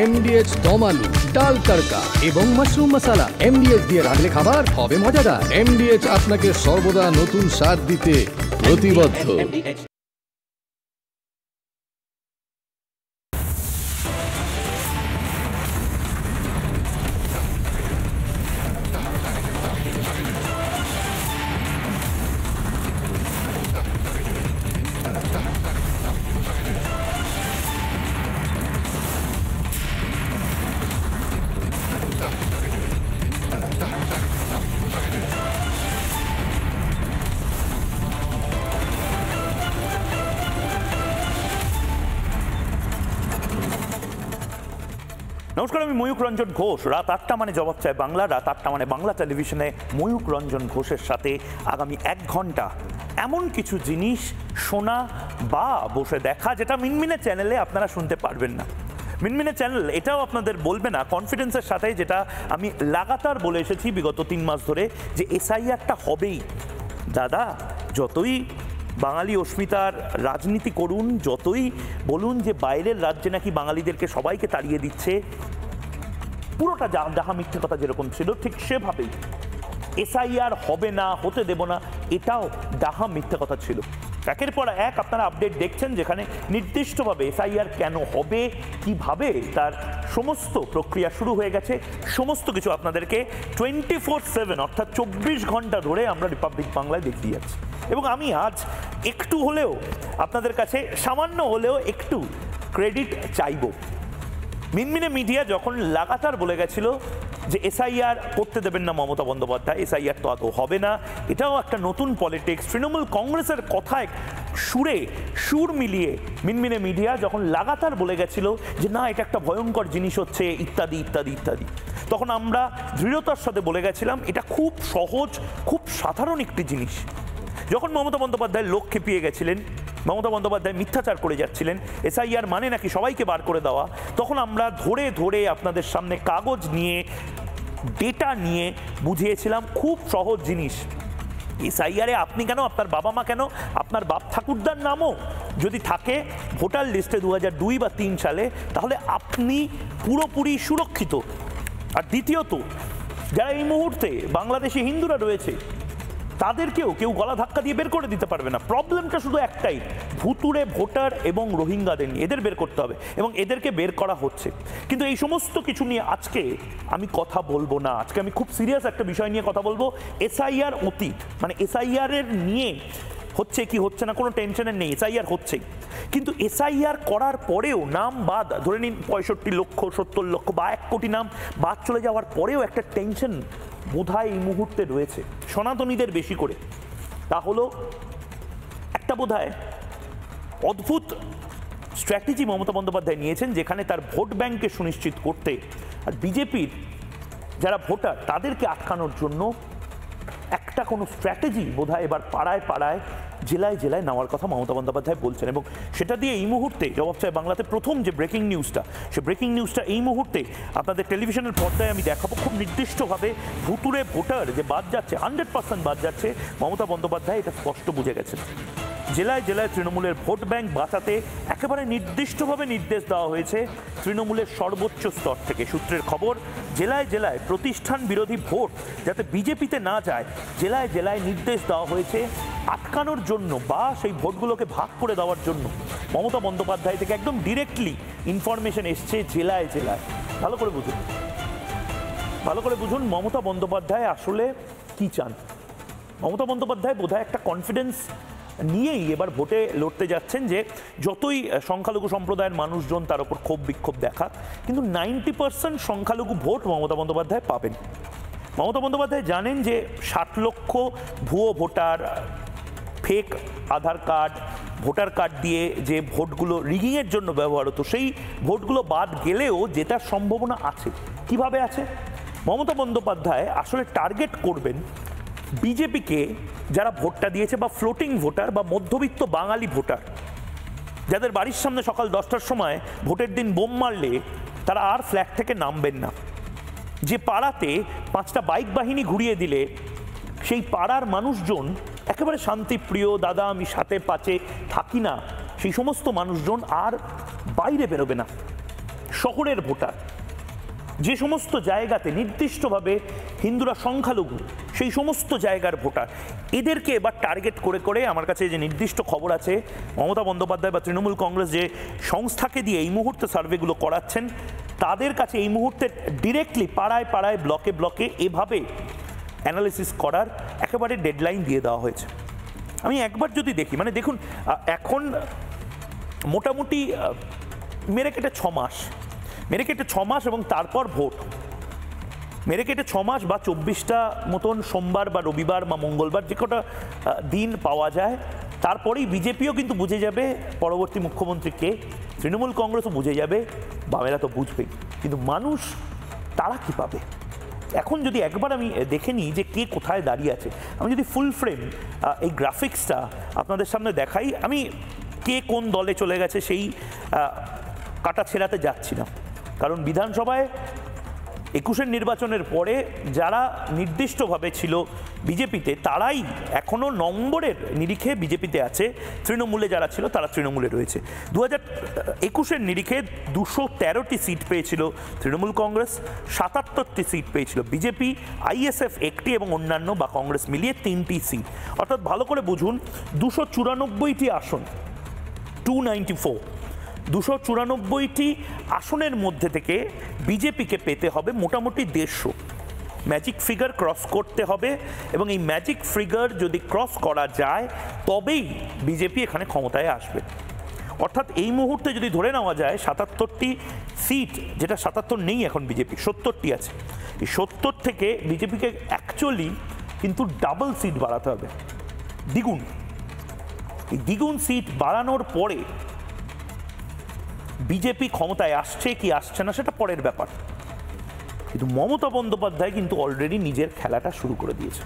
এমডিএচ দম আলু, ডাল তড়কা এবং মাশরুম মশলা। এমডিএচ দিয়ে রাঁধলে খাবার হবে মজাদার। এমডিএচ আপনাকে সর্বদা নতুন স্বাদ দিতে প্রতিবদ্ধ। নমস্কার, আমি ময়ূক রঞ্জন ঘোষ। রাত ৮টা মানে জবাব চায় বাংলা, রাত ৮টা মানে বাংলা টেলিভিশনে ময়ূক রঞ্জন ঘোষের সাথে আগামী ১ ঘন্টা এমন কিছু জিনিস শোনা বা বসে দেখা যেটা মিনমিনে চ্যানেলে আপনারা শুনতে পারবেন না। মিনমিনে চ্যানেল এটাও আপনাদের বলবে না কনফিডেন্সের সাথে, যেটা আমি লাগাতার বলে এসেছি বিগত ৩ মাস ধরে, যে এসআইআরটা হবেই। দাদা, যতই বাঙালি অস্মিতার রাজনীতি করুন, যতই বলুন যে বাইরের রাজ্যে নাকি বাঙালিদেরকে সবাইকে তাড়িয়ে দিচ্ছে, পুরোটা ডাহা মিথ্যে কথা যেরকম ছিল ঠিক সেভাবেই এসআইআর হবে না, হতে দেব না, এটাও ডাহা মিথ্যে কথা ছিল। একের পর এক আপনারা আপডেট দেখছেন, যেখানে নির্দিষ্টভাবে এসআইআর কেন হবে, কিভাবে তার সমস্ত প্রক্রিয়া শুরু হয়ে গেছে, সমস্ত কিছু আপনাদেরকে 24/7 অর্থাৎ 24 ঘন্টা ধরে আমরা রিপাবলিক বাংলায় দেখিয়ে যাচ্ছি। এবং আমি আজ একটু হলেও আপনাদের কাছে সামান্য হলেও একটু ক্রেডিট চাইব। মিনমিনে মিডিয়া যখন লাগাতার বলে গেছিল যে এসআইআর করতে দেবেন না মমতা বন্দ্যোপাধ্যায়, এসআইআর তো আদৌ হবে না, এটাও একটা নতুন পলিটিক্স, তৃণমূল কংগ্রেসের কথায় সুর মিলিয়ে মিনমিনে মিডিয়া যখন লাগাতার বলে গেছিল যে না এটা একটা ভয়ঙ্কর জিনিস হচ্ছে, ইত্যাদি ইত্যাদি ইত্যাদি, তখন আমরা দৃঢ়তার সাথে বলে গেছিলাম এটা খুব সহজ, খুব সাধারণ একটি জিনিস। যখন মমতা বন্দ্যোপাধ্যায় লোক খেপিয়ে গেছিলেন, মমতা বন্দ্যোপাধ্যায় মিথ্যাচার করে যাচ্ছিলেন, এসআইআর মানে নাকি সবাইকে বার করে দেওয়া, তখন আমরা ধরে ধরে আপনাদের সামনে কাগজ নিয়ে ডেটা নিয়ে বুঝিয়েছিলাম খুব সহজ জিনিস। এসআইআরে আপনি কেন, আপনার বাবা মা কেন, আপনার বাপ ঠাকুরদার নামও যদি থাকে ভোটার লিস্টে 2002 বা 3 সালে, তাহলে আপনি পুরোপুরি সুরক্ষিত। আর দ্বিতীয়ত, যারা এই মুহূর্তে বাংলাদেশে হিন্দুরা রয়েছে তাদেরকেও কেউ গলা ধাক্কা দিয়ে বের করে দিতে পারবে না। প্রবলেমটা শুধু একটাই, ভুতুড়ে ভোটার এবং রোহিঙ্গাদের নিয়ে, এদের বের করতে হবে এবং এদেরকে বের করা হচ্ছে। কিন্তু এই সমস্ত কিছু নিয়ে আজকে আমি কথা বলবো না। আজকে আমি খুব সিরিয়াস একটা বিষয় নিয়ে কথা বলবো। এসআইআর অতীত, মানে এসআইআর এর নিয়ে হচ্ছে কি হচ্ছে না কোনো টেনশনের নেই, এসআইআর হচ্ছে, কিন্তু এসআইআর করার পরেও নাম বাদ, ধরে নিন 65 লক্ষ 70 লক্ষ বা 1 কোটি নাম বাদ চলে যাওয়ার পরেও একটা টেনশন বোধহয় এই মুহূর্তে রয়েছে সনাতনীদের বেশি করে। তা হলো একটা বোধহয় অদ্ভুত স্ট্র্যাটেজি মমতা বন্দ্যোপাধ্যায় নিয়েছেন, যেখানে তার ভোট ব্যাংককে সুনিশ্চিত করতে আর বিজেপির যারা ভোটার তাদেরকে আটকানোর জন্য একটা কোনো স্ট্র্যাটেজি বোধহয় এবার পাড়ায় পাড়ায় জেলায় জেলায় নেওয়ার কথা মমতা বন্দ্যোপাধ্যায় বলছেন। এবং সেটা দিয়ে এই মুহূর্তে জবাব চায় বাংলাতে প্রথম যে ব্রেকিং নিউজটা, সে ব্রেকিং নিউজটা এই মুহূর্তে আপনাদের টেলিভিশনের পর্দায় আমি দেখাবো। খুব নির্দিষ্টভাবে ভুতুড়ে ভোটার যে বাদ যাচ্ছে, 100% বাদ যাচ্ছে, মমতা বন্দ্যোপাধ্যায় এটা স্পষ্ট বুঝে গেছেন। জেলায় জেলায় তৃণমূলের ভোট ব্যাংক বাঁচাতে একেবারে নির্দিষ্টভাবে নির্দেশ দেওয়া হয়েছে তৃণমূলের সর্বোচ্চ স্তর থেকে। সূত্রের খবর, জেলায় জেলায় প্রতিষ্ঠান বিরোধী ভোট যাতে বিজেপিতে না যায়, জেলায় জেলায় নির্দেশ দেওয়া হয়েছে আটকানোর জন্য বা সেই ভোটগুলোকে ভাগ করে দেওয়ার জন্য। মমতা বন্দ্যোপাধ্যায় থেকে একদম ডিরেক্টলি ইনফরমেশন এসছে জেলায় জেলায়। ভালো করে বুঝুন, ভালো করে বুঝুন মমতা বন্দ্যোপাধ্যায় আসলে কি চান। মমতা বন্দ্যোপাধ্যায় বোধহয় একটা কনফিডেন্স নিয়েই এবার ভোটে লড়তে যাচ্ছেন যে যতই সংখ্যালঘু সম্প্রদায়ের মানুষজন তার উপর ক্ষোভ বিক্ষোভ দেখা, কিন্তু 90% সংখ্যালঘু ভোট মমতা বন্দ্যোপাধ্যায় পাবেন। মমতা বন্দ্যোপাধ্যায় জানেন যে 60 লক্ষ ভুয়ো ভোটার, ফেক আধার কার্ড, ভোটার কার্ড দিয়ে যে ভোটগুলো রিগিংয়ের জন্য ব্যবহার হতো, সেই ভোটগুলো বাদ গেলেও জেতার সম্ভাবনা আছে। কিভাবে আছে? মমতা বন্দ্যোপাধ্যায় আসলে টার্গেট করবেন বিজেপিকে যারা ভোটটা দিয়েছে, বা ফ্লোটিং ভোটার বা মধ্যবিত্ত বাঙালি ভোটার, যাদের বাড়ির সামনে সকাল 10টার সময় ভোটের দিন বোম মারলে তারা আর ফ্ল্যাট থেকে নামবেন না, যে পাড়াতে 5টা বাইক বাহিনী ঘুরিয়ে দিলে সেই পাড়ার মানুষজন একেবারে শান্তিপ্রিয়, দাদা আমি সাথে পাচে থাকি না, সেই সমস্ত মানুষজন আর বাইরে বেরোবে না, শহরের ভোটার, যে সমস্ত জায়গাতে নির্দিষ্টভাবে হিন্দুরা সংখ্যালঘু সেই সমস্ত জায়গার ভোটার, এদেরকে এবার টার্গেট করে করে আমার কাছে যে নির্দিষ্ট খবর আছে, মমতা বন্দ্যোপাধ্যায় বা তৃণমূল কংগ্রেস যে সংস্থাকে দিয়ে এই মুহূর্তে সার্ভেগুলো করাচ্ছেন, তাদের কাছে এই মুহূর্তে ডিরেক্টলি পাড়ায় পাড়ায় ব্লকে ব্লকে এভাবে অ্যানালিসিস করার একেবারে ডেডলাইন দিয়ে দেওয়া হয়েছে। আমি একবার যদি দেখি, মানে দেখুন এখন মোটামুটি মেরে কেটে 6 মাস এবং তারপর ভোট, মেরে কেটে 6 মাস বা 24টা মতন সোমবার বা রবিবার বা মঙ্গলবার যে কটা দিন পাওয়া যায়, তারপরেই বিজেপিও কিন্তু বুঝে যাবে পরবর্তী মুখ্যমন্ত্রীকে, তৃণমূল কংগ্রেসও বুঝে যাবে, বামেরা তো বুঝবেই, কিন্তু মানুষ তারা কী পাবে? এখন যদি একবার আমি দেখে নিই যে কে কোথায় দাঁড়িয়ে আছে, আমি যদি ফুল ফ্রেম এই গ্রাফিক্সটা আপনাদের সামনে দেখাই, আমি কে কোন দলে চলে গেছে সেই কাটা ছেঁড়াতে যাচ্ছি না, কারণ বিধানসভায় 21-এর নির্বাচনের পরে যারা নির্দিষ্টভাবে ছিল বিজেপিতে তারাই এখনও নম্বরের নিরিখে বিজেপিতে আছে, তৃণমূলে যারা ছিল তারা তৃণমূলে রয়েছে। 2021-এর নিরিখে 213টি সিট পেয়েছিল তৃণমূল কংগ্রেস, 77টি সিট পেয়েছিল বিজেপি, আইএসএফ একটি এবং অন্যান্য বা কংগ্রেস মিলিয়ে 3টি সিট। অর্থাৎ ভালো করে বুঝুন, 294টি আসন, 294টি আসনের মধ্যে থেকে বিজেপিকে পেতে হবে মোটামুটি 150। ম্যাজিক ফিগার ক্রস করতে হবে এবং এই ম্যাজিক ফিগার যদি ক্রস করা যায় তবেই বিজেপি এখানে ক্ষমতায় আসবে। অর্থাৎ এই মুহূর্তে যদি ধরে নেওয়া যায় 77টি সিট, যেটা 77 নেই এখন বিজেপি, 70টি আছে, এই 70 থেকে বিজেপিকে অ্যাকচুয়ালি কিন্তু ডাবল সিট বাড়াতে হবে, দ্বিগুণ। এই দ্বিগুণ সিট বাড়ানোর পরে বিজেপি ক্ষমতায় আসছে কি আসছে না সেটা পরের ব্যাপার, কিন্তু মমতা বন্দ্যোপাধ্যায় কিন্তু অলরেডি নিজের খেলাটা শুরু করে দিয়েছে।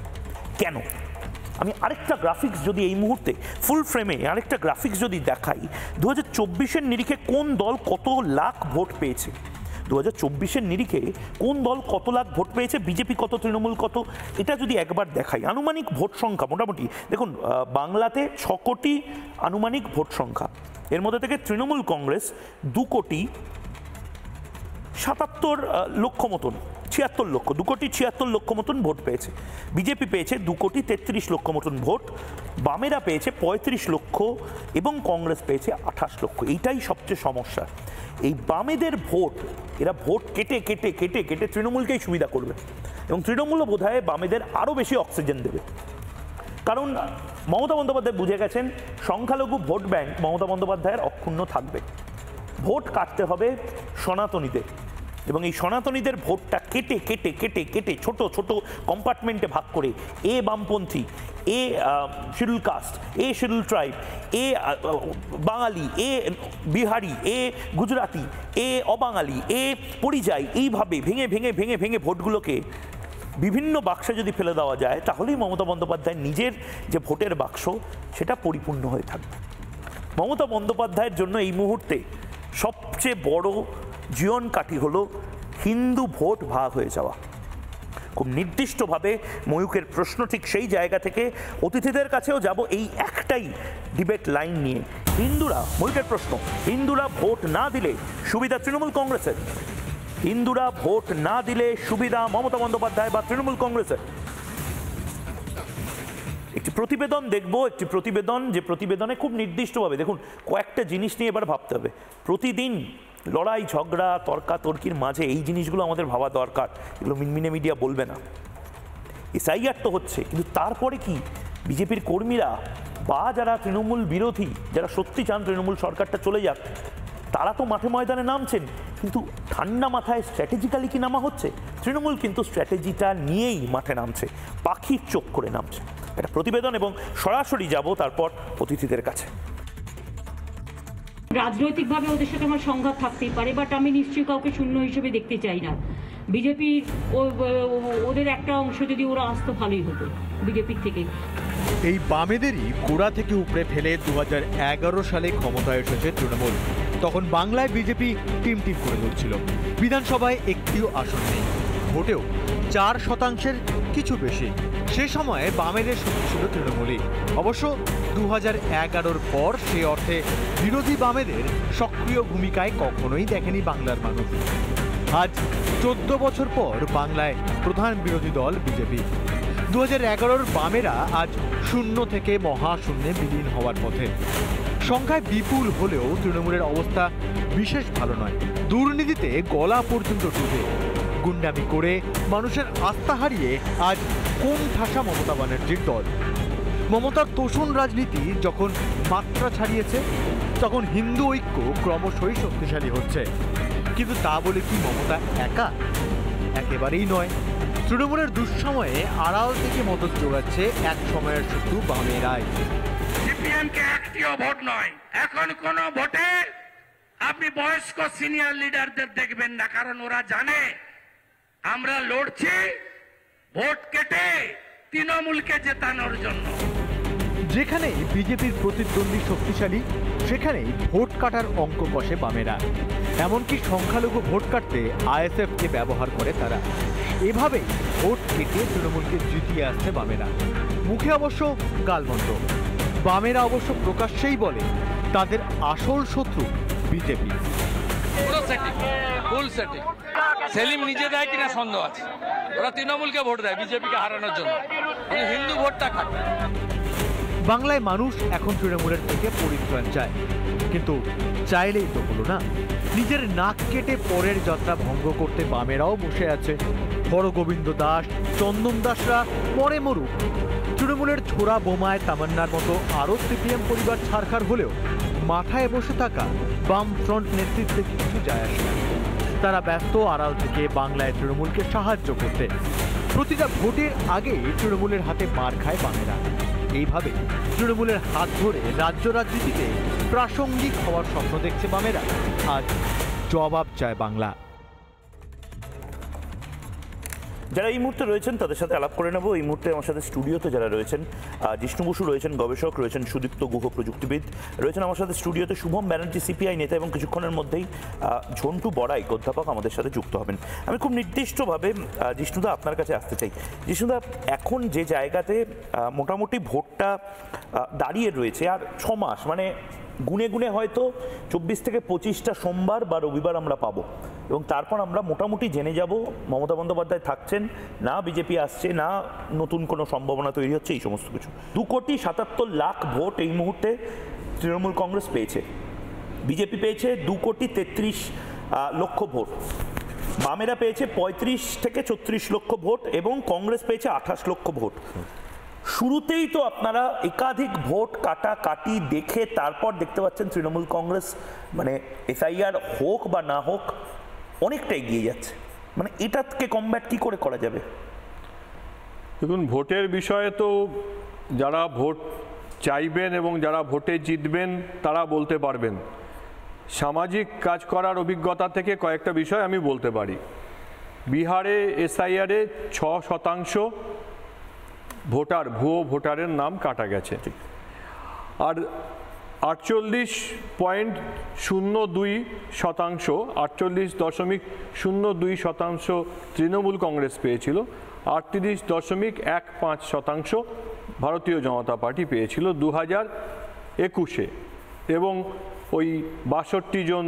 কেন? আমি আরেকটা গ্রাফিক্স যদি এই মুহূর্তে ফুল ফ্রেমে আরেকটা গ্রাফিক্স যদি দেখাই, 2024-এর নিরিখে কোন দল কত লাখ ভোট পেয়েছে, 2024-এর নিরিখে কোন দল কত লাখ ভোট পেয়েছে, বিজেপি কত, তৃণমূল কত, এটা যদি একবার দেখাই, আনুমানিক ভোট সংখ্যা মোটামুটি দেখুন, বাংলাতে 6 কোটি আনুমানিক ভোট সংখ্যা, এর মধ্যে থেকে তৃণমূল কংগ্রেস 2,77,00,000 মতন ভোট পেয়েছে, বিজেপি পেয়েছে 2,33,00,000 মতন ভোট, বামেরা পেয়েছে 35 লক্ষ এবং কংগ্রেস পেয়েছে 28 লক্ষ। এইটাই সবচেয়ে সমস্যা, এই বামেদের ভোট, এরা ভোট কেটে কেটে কেটে কেটে তৃণমূলকেই সুবিধা করবে এবং তৃণমূলও বোধহয় বামেদের আরও বেশি অক্সিজেন দেবে, কারণ মমতা বন্দ্যোপাধ্যায় বুঝে গেছেন সংখ্যালঘু ভোট ব্যাংক মমতা বন্দ্যোপাধ্যায়ের অক্ষুণ্ণ থাকবে, ভোট কাটতে হবে সনাতনীদের এবং এই সনাতনীদের ভোটটা কেটে কেটে কেটে কেটে ছোট ছোট কম্পার্টমেন্টে ভাগ করে, এ বামপন্থী, এ শিডিউল কাস্ট, এ শিডিউল ট্রাইব, এ বাঙালি, এ বিহারি, এ গুজরাটি, এ অবাঙালি, এ পরিযায়ী, এইভাবে ভেঙে ভেঙে ভেঙে ভেঙে ভোটগুলোকে বিভিন্ন বাক্সে যদি ফেলে দেওয়া যায় তাহলেই মমতা বন্দ্যোপাধ্যায় নিজের যে ভোটের বাক্স সেটা পরিপূর্ণ হয়ে থাকবে। মমতা বন্দ্যোপাধ্যায়ের জন্য এই মুহূর্তে সবচেয়ে বড় জীবন কাঠি হলো হিন্দু ভোট ভাগ হয়ে যাওয়া। খুব নির্দিষ্টভাবে ময়ূকের প্রশ্ন ঠিক সেই জায়গা থেকে অতিথিদের কাছেও যাব এই একটাই ডিবেট লাইন নিয়ে। হিন্দুরা, ময়ূকের প্রশ্ন, হিন্দুরা ভোট না দিলে সুবিধা তৃণমূল কংগ্রেসের, হিন্দুরা ভোট না দিলে সুবিধা মমতা বন্দ্যোপাধ্যায় বা তৃণমূল কংগ্রেসের। একটি প্রতিবেদন দেখব, একটি প্রতিবেদন, যে প্রতিবেদনে খুব নির্দিষ্টভাবে দেখুন কয়েকটা জিনিস নিয়ে এবার ভাবতে হবে। প্রতিদিন লড়াই ঝগড়া তর্কাতর্কির মাঝে এই জিনিসগুলো আমাদের ভাবা দরকার, এগুলো মিনমিনে মিডিয়া বলবে না। এসআইআর তো হচ্ছে, কিন্তু তারপরে কি বিজেপির কর্মীরা বা যারা তৃণমূল বিরোধী, যারা সত্যি চান তৃণমূল সরকারটা চলে যাক, তারা তো মাঠে ময়দানে নামছেন, কিন্তু ঠান্ডা মাথায় স্ট্র্যাটেজিক্যালি কি নামা হচ্ছে? তৃণমূল কিন্তু স্ট্র্যাটেজিটা নিয়েই মাঠে নামছে, পাখির চোখ করে নামছে। এটা প্রতিবেদন এবং সরাসরি যাব তারপর অতিথিদের কাছে। রাজনৈতিকভাবে ওদের সাথে আমার সংঘাত থাকতেই পারে, বাট আমি নিশ্চয়ই কাউকে শূন্য হিসেবে দেখতে চাই না। বিজেপির ওদের একটা অংশ যদি ওরা আসতো ভালোই হতো বিজেপির থেকে। এই বামেদেরই গোড়া থেকে উপড়ে ফেলে 2011 সালে ক্ষমতায় এসেছে তৃণমূল। তখন বাংলায় বিজেপি টিম করে ধরছিল, বিধানসভায় একটিও আসন নেই, ভোটেও 4% কিছু বেশি। সে সময় বামেদের শক্তি ছিল তৃণমূলই। অবশ্য 2011-র পর সে অর্থে বিরোধী বামেদের সক্রিয় ভূমিকায় কখনোই দেখেনি বাংলার মানুষ। আজ 14 বছর পর বাংলায় প্রধান বিরোধী দল বিজেপি। 2011-র বামেরা আজ শূন্য থেকে মহাশূন্যে বিলীন হওয়ার পথে। সংখ্যায় বিপুল হলেও তৃণমূলের অবস্থা বিশেষ ভালো নয়। দুর্নীতিতে গলা পর্যন্ত ডুবে, গুন্ডামি করে মানুষের আস্থা হারিয়ে আজ কোন ঠাসা মমতা ব্যানার্জির দল। মমতার তোষণ রাজনীতি যখন মাত্রা ছাড়িয়েছে, তখন হিন্দু ঐক্য ক্রমশই শক্তিশালী হচ্ছে। কিন্তু তা বলে কি মমতা একা? একেবারেই নয়। তৃণমূলের দুঃসময়ে আড়াল থেকে মদত জোগাচ্ছে এক সময়ের শত্রু বামেরাই। সিপিএমকে একটিও ভোট নয়, এখন কোন ভোটে আপনি বয়স্ক সিনিয়র লিডারদের দেখবেন না, কারণ ওরা জানে আমরা লড়ছি ভোট কেটে তৃণমূলকে জেতানোর জন্য। যেখানে বিজেপির প্রতিদ্বন্দ্বী শক্তিশালী, সেখানেই ভোট কাটার অঙ্ক কষে বামেরা। এমনকি সংখ্যালঘু ভোট কাটতে আইএসএফকে ব্যবহার করে তারা। এভাবেই ভোট কেটে তৃণমূলকে জিতিয়ে আসছে বামেরা। মুখে অবশ্য গালমন্দ। বামেরা অবশ্য প্রকাশ্যেই বলে তাদের আসল শত্রু বিজেপি। পুরো সেটিং, ফুল সেটিং। সেলিম নিজে দেয় কিনা সন্দেহ আছে। ওরা তৃণমূলকে ভোট দেয় বিজেপিকে হারানোর জন্য, হিন্দু ভোটটা খায়। বাংলায় মানুষ এখন তৃণমূলের থেকে পরিত্রাণ চায়, কিন্তু চাইলেই তো হলো না। নিজের নাক কেটে পরের যাত্রা ভঙ্গ করতে বামেরাও বসে আছে। হরগোবিন্দ দাস, চন্দন দাসরা পরে মরুক। তৃণমূলের ছোড়া বোমায় তামান্নার মতো আরও সিপিএম পরিবার ছাড়খাড় হলেও মাথায় বসে থাকা বাম ফ্রন্ট নেতৃত্বে কিছু যায় আসে না। তারা ব্যস্ত আড়াল থেকে বাংলায় তৃণমূলকে সাহায্য করতে। প্রতিটা ভোটের আগেই তৃণমূলের হাতে মার খায় বামেরা। এইভাবে তৃণমূলের হাত ধরে রাজ্য রাজনীতিতে প্রাসঙ্গিক হওয়ার স্বপ্ন দেখছে বামেরা। আজ জবাব চায় বাংলা। যারা এই মুহূর্তে রয়েছেন তাদের সাথে আলাপ করে নেব। এই মুহূর্তে আমার সাথে স্টুডিওতে যারা রয়েছেন, জিষ্ণু বসু রয়েছেন, গবেষক রয়েছেন, সুদীপ্ত গুহ প্রযুক্তিবিদ রয়েছেন আমার সাথে স্টুডিওতে, শুভম ব্যানার্জি সিপিআই নেতা, এবং কিছুক্ষণের মধ্যেই ঝন্টু বড়াইক অধ্যাপক আমাদের সাথে যুক্ত হবেন। আমি খুব নির্দিষ্টভাবে জিষ্ণুদা আপনার কাছে আসতে চাই। জিষ্ণুদা, এখন যে জায়গাতে মোটামুটি ভোটটা দাঁড়িয়ে রয়েছে, আর 6 মাস, মানে গুনে গুনে হয়তো 24 থেকে 25টা সোমবার বা রবিবার আমরা পাবো, এবং তারপর আমরা মোটামুটি জেনে যাব মমতা বন্দ্যোপাধ্যায় থাকছেন না, বিজেপি আসছে না, নতুন কোনো সম্ভাবনা তৈরি হচ্ছে, এই সমস্ত কিছু। 2,77,00,000 ভোট এই মুহূর্তে তৃণমূল কংগ্রেস পেয়েছে। বিজেপি পেয়েছে 2,33,00,000 ভোট। বামেরা পেয়েছে 35 থেকে 34 লক্ষ ভোট, এবং কংগ্রেস পেয়েছে 28 লক্ষ ভোট। শুরুতেই তো আপনারা একাধিক ভোট কাটাকাটি দেখে তারপর দেখতে পাচ্ছেন তৃণমূল কংগ্রেস, মানে এসআইআর হোক বা না হোক, অনেকটা এগিয়ে যাচ্ছে। মানে এটাকে কমব্যাট কি করে করা যাবে? দেখুন, ভোটের বিষয়ে তো যারা ভোট চাইবেন এবং যারা ভোটে জিতবেন তারা বলতে পারবেন। সামাজিক কাজ করার অভিজ্ঞতা থেকে কয়েকটা বিষয় আমি বলতে পারি। বিহারে এসআইআরে 6% ভোটার, ভুয়ো ভোটারের নাম কাটা গেছে, আর 48.02%, 48.02% তৃণমূল কংগ্রেস পেয়েছিল, 38.15% ভারতীয় জনতা পার্টি পেয়েছিল 2021-এ, এবং ওই 62 জন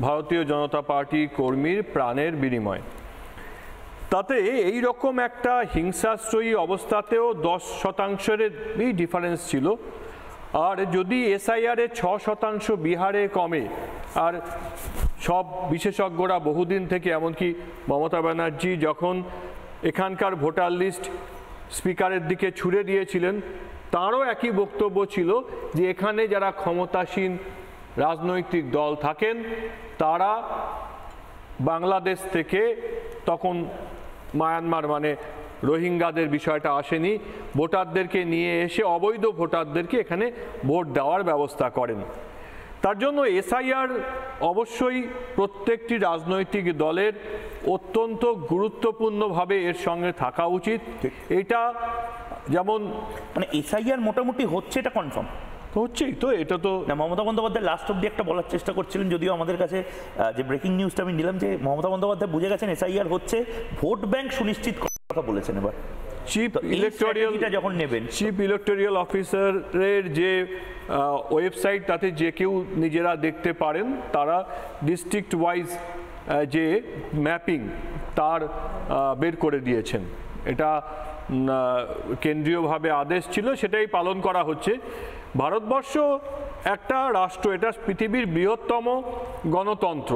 ভারতীয় জনতা পার্টি কর্মীর প্রাণের বিনিময়। তাতে এই রকম একটা হিংসাশ্রয়ী অবস্থাতেও 10%-এরই ডিফারেন্স ছিল। আর যদি এসআইআরে 6% বিহারে কমে, আর সব বিশেষজ্ঞরা বহুদিন থেকে, এমনকি মমতা ব্যানার্জি যখন এখানকার ভোটার লিস্ট স্পিকারের দিকে ছুড়ে দিয়েছিলেন, তারও একই বক্তব্য ছিল যে এখানে যারা ক্ষমতাসীন রাজনৈতিক দল থাকেন তারা বাংলাদেশ থেকে, তখন মায়ানমার মানে রোহিঙ্গাদের বিষয়টা আসেনি, ভোটারদেরকে নিয়ে এসে অবৈধ ভোটারদেরকে এখানে ভোট দেওয়ার ব্যবস্থা করেন। তার জন্য এসআইআর অবশ্যই প্রত্যেকটি রাজনৈতিক দলের অত্যন্ত গুরুত্বপূর্ণভাবে এর সঙ্গে থাকা উচিত। এটা যেমন, মানে এসআইআর মোটামুটি হচ্ছে, এটা কনফার্ম হচ্ছেই তো। এটা তো না, মমতা বন্দ্যোপাধ্যায় লাস্ট অব্দি একটা বলার চেষ্টা করছিলেন, যদিও আমাদের কাছে যে ব্রেকিং নিউজটা আমি নিলাম যে মমতা বন্দ্যোপাধ্যায় বুঝে গেছেন এসআইআর হচ্ছে, ভোট ব্যাংক সুনিশ্চিত কথা বলেছেন। এবার চিফ তো এই strategy-টা যখন নেবেন, চিফ ইলেকটোরিয়াল অফিসারের যে ওয়েবসাইট, তাতে যে কেউ নিজেরা দেখতে পারেন, তারা ডিস্ট্রিক্ট ওয়াইজ যে ম্যাপিং তার বের করে দিয়েছেন। এটা কেন্দ্রীয়ভাবে আদেশ ছিল, সেটাই পালন করা হচ্ছে। ভারতবর্ষ একটা রাষ্ট্র, এটা পৃথিবীর বৃহত্তম গণতন্ত্র।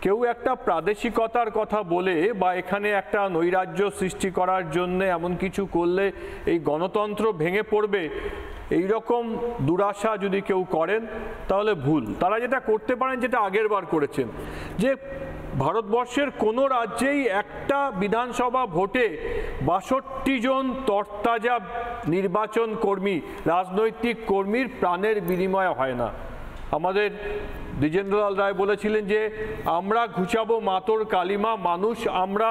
কেউ একটা প্রাদেশিকতার কথা বলে বা এখানে একটা নৈরাজ্য সৃষ্টি করার জন্য এমন কিছু করলে এই গণতন্ত্র ভেঙে পড়বে, এই রকম দুরাশা যদি কেউ করেন তাহলে ভুল। তারা যেটা করতে পারেন, যেটা আগের বার করেছেন, যে ভারতবর্ষের কোনো রাজ্যেই একটা বিধানসভা ভোটে ৬২ জন তরতাজা নির্বাচন কর্মী, রাজনৈতিক কর্মীর প্রাণের বিনিময় হয় না। আমাদের দ্বিজেন্দ্রলাল রায় বলেছিলেন যে আমরা ঘুচাবো মাতর কালিমা, মানুষ আমরা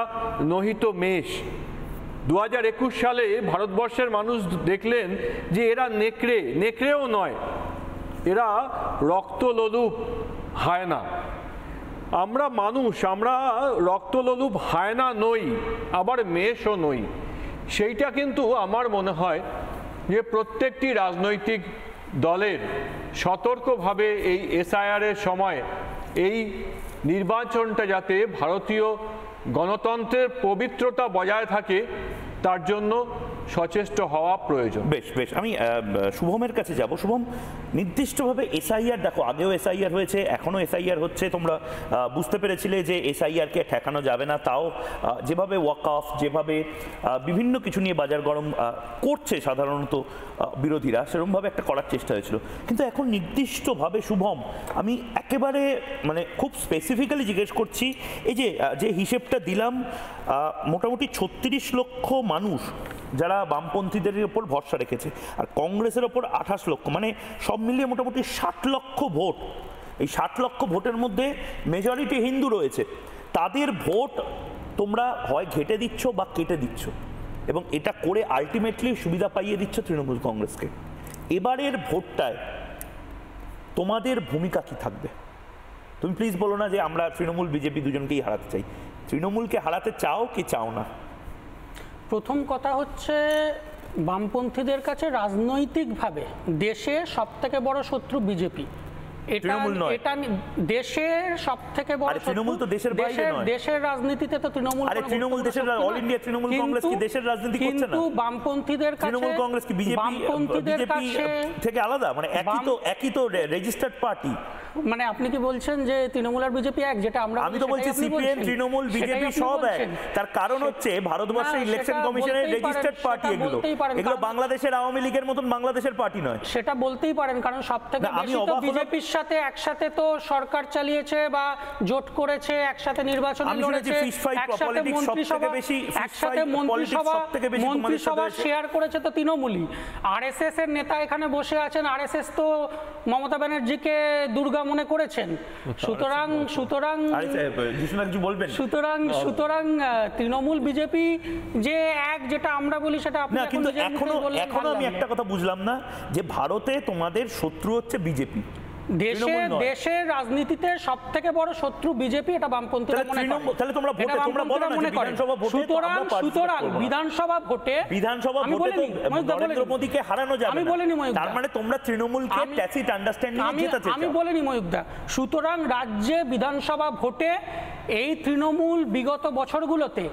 নহিত মেষ। ২০২১ সালে ভারতবর্ষের মানুষ দেখলেন যে এরা নেকড়েও নয়, এরা রক্তলোলুপ হায়না। আমরা মানুষ, আমরা রক্তলোলুপ হায়না নই, আবার মেষও নই। সেইটা কিন্তু আমার মনে হয় যে প্রত্যেকটি রাজনৈতিক দলের সতর্কভাবে এই এসআইআরের সময় এই নির্বাচনটা যাতে ভারতীয় গণতন্ত্রের পবিত্রতা বজায় থাকে তার জন্য সচেষ্ট হওয়া প্রয়োজন। বেশ বেশ, আমি শুভমের কাছে যাব। শুভম, নির্দিষ্টভাবে এসআইআর, দেখো আগেও এসআইআর হয়েছে, এখনও এসআইআর হচ্ছে, তোমরা বুঝতে পেরেছিলে যে এসআইআরকে ঠেকানো যাবে না, তাও যেভাবে ওয়াকফ, যেভাবে বিভিন্ন কিছু নিয়ে বাজার গরম করছে সাধারণত বিরোধীরা, সেরকমভাবে একটা করার চেষ্টা হয়েছিল। কিন্তু এখন নির্দিষ্টভাবে শুভম, আমি একেবারে মানে খুব স্পেসিফিক্যালি জিজ্ঞেস করছি, এই যে হিসেবটা দিলাম, মোটামুটি ৩৬ লক্ষ মানুষ যারা বামপন্থীদের ওপর ভরসা রেখেছে, আর কংগ্রেসের ওপর ২৮ লক্ষ, মানে সব মিলিয়ে মোটামুটি ৬০ লক্ষ ভোট। এই ৬০ লক্ষ ভোটের মধ্যে মেজরিটি হিন্দু রয়েছে, তাদের ভোট তোমরা হয় ঘেটে দিচ্ছ বা কেটে দিচ্ছ, এবং এটা করে আলটিমেটলি সুবিধা পাইয়ে দিচ্ছ তৃণমূল কংগ্রেসকে। এবারের ভোটটায় তোমাদের ভূমিকা কি থাকবে? তুমি প্লিজ বলো না যে আমরা তৃণমূল বিজেপি দুজনকেই হারাতে চাই। তৃণমূলকে হারাতে চাও কি চাও না? প্রথম কথা হচ্ছে, বামপন্থীদের কাছে রাজনৈতিকভাবে দেশে সবথেকে বড় শত্রু বিজেপি। এটা দেশের সবথেকে বড় তৃণমূল তো দেশের বাইরে নয়। দেশের রাজনীতিতে তো তৃণমূল, আরে তৃণমূল দেশের, অল ইন্ডিয়া তৃণমূল কংগ্রেস কি দেশের রাজনীতি করছে না? কিন্তু বামপন্থীদের কাছে তৃণমূল কংগ্রেস কি বিজেপি থেকে আলাদা? মানে একই তো রেজিস্টার্ড পার্টি। মানে আপনি কি বলছেন যে তৃণমূল আর বিজেপি এক? যেটা আমি তো বলছি সিপিএম, তৃণমূল, বিজেপি সব এক। তার কারণ হচ্ছে ভারতবর্ষের ইলেকশন কমিশনের রেজিস্টার্ড পার্টি এগুলো বাংলাদেশের আওয়ামী লীগের মতন বাংলাদেশের পার্টি নয়। সেটা বলতেই পারেন, কারণ সবথেকে বেশি তো বিজেপির সাথে একসাথে তো সরকার চালিয়েছে বা জোট করেছে, একসাথে নির্বাচন লড়েছে, একসাথে মন্ত্রিসভা শেয়ার করেছে তো তৃণমূলই। আরএসএস এর নেতা এখানে বসে আছেন, আরএসএস তো মমতা ব্যানার্জিকে দুর্গা মনে করেছেন। সুতরাং তৃণমূল বিজেপি যে এক, যেটা আমরা বলি সেটা আপনি কিন্তু এখনো আমি একটা কথা বুঝলাম না, যে ভারতে তোমাদের শত্রু হচ্ছে বিজেপি। দেশের রাজনীতিতে সবথেকে বড় শত্রু বিজেপি, এটা বামপন্থীরা মনে করে। তাহলে তোমরা ভোটে তোমরা বলো না বিধানসভা ভোটে, সুতরাং বিধানসভা ভোটে নরেন্দ্র মোদীকে হারানো যাবে না। আমি বলিনি ময়ূক, তার মানে তোমরা তৃণমূলকে ট্যাসিট আন্ডারস্ট্যান্ডিং এ জেতাতে চাও। আমি বলিনি ময়ূক দা। সুতরাং রাজ্যে বিধানসভা ভোটে এই তৃণমূল বিগত বছরগুলোতে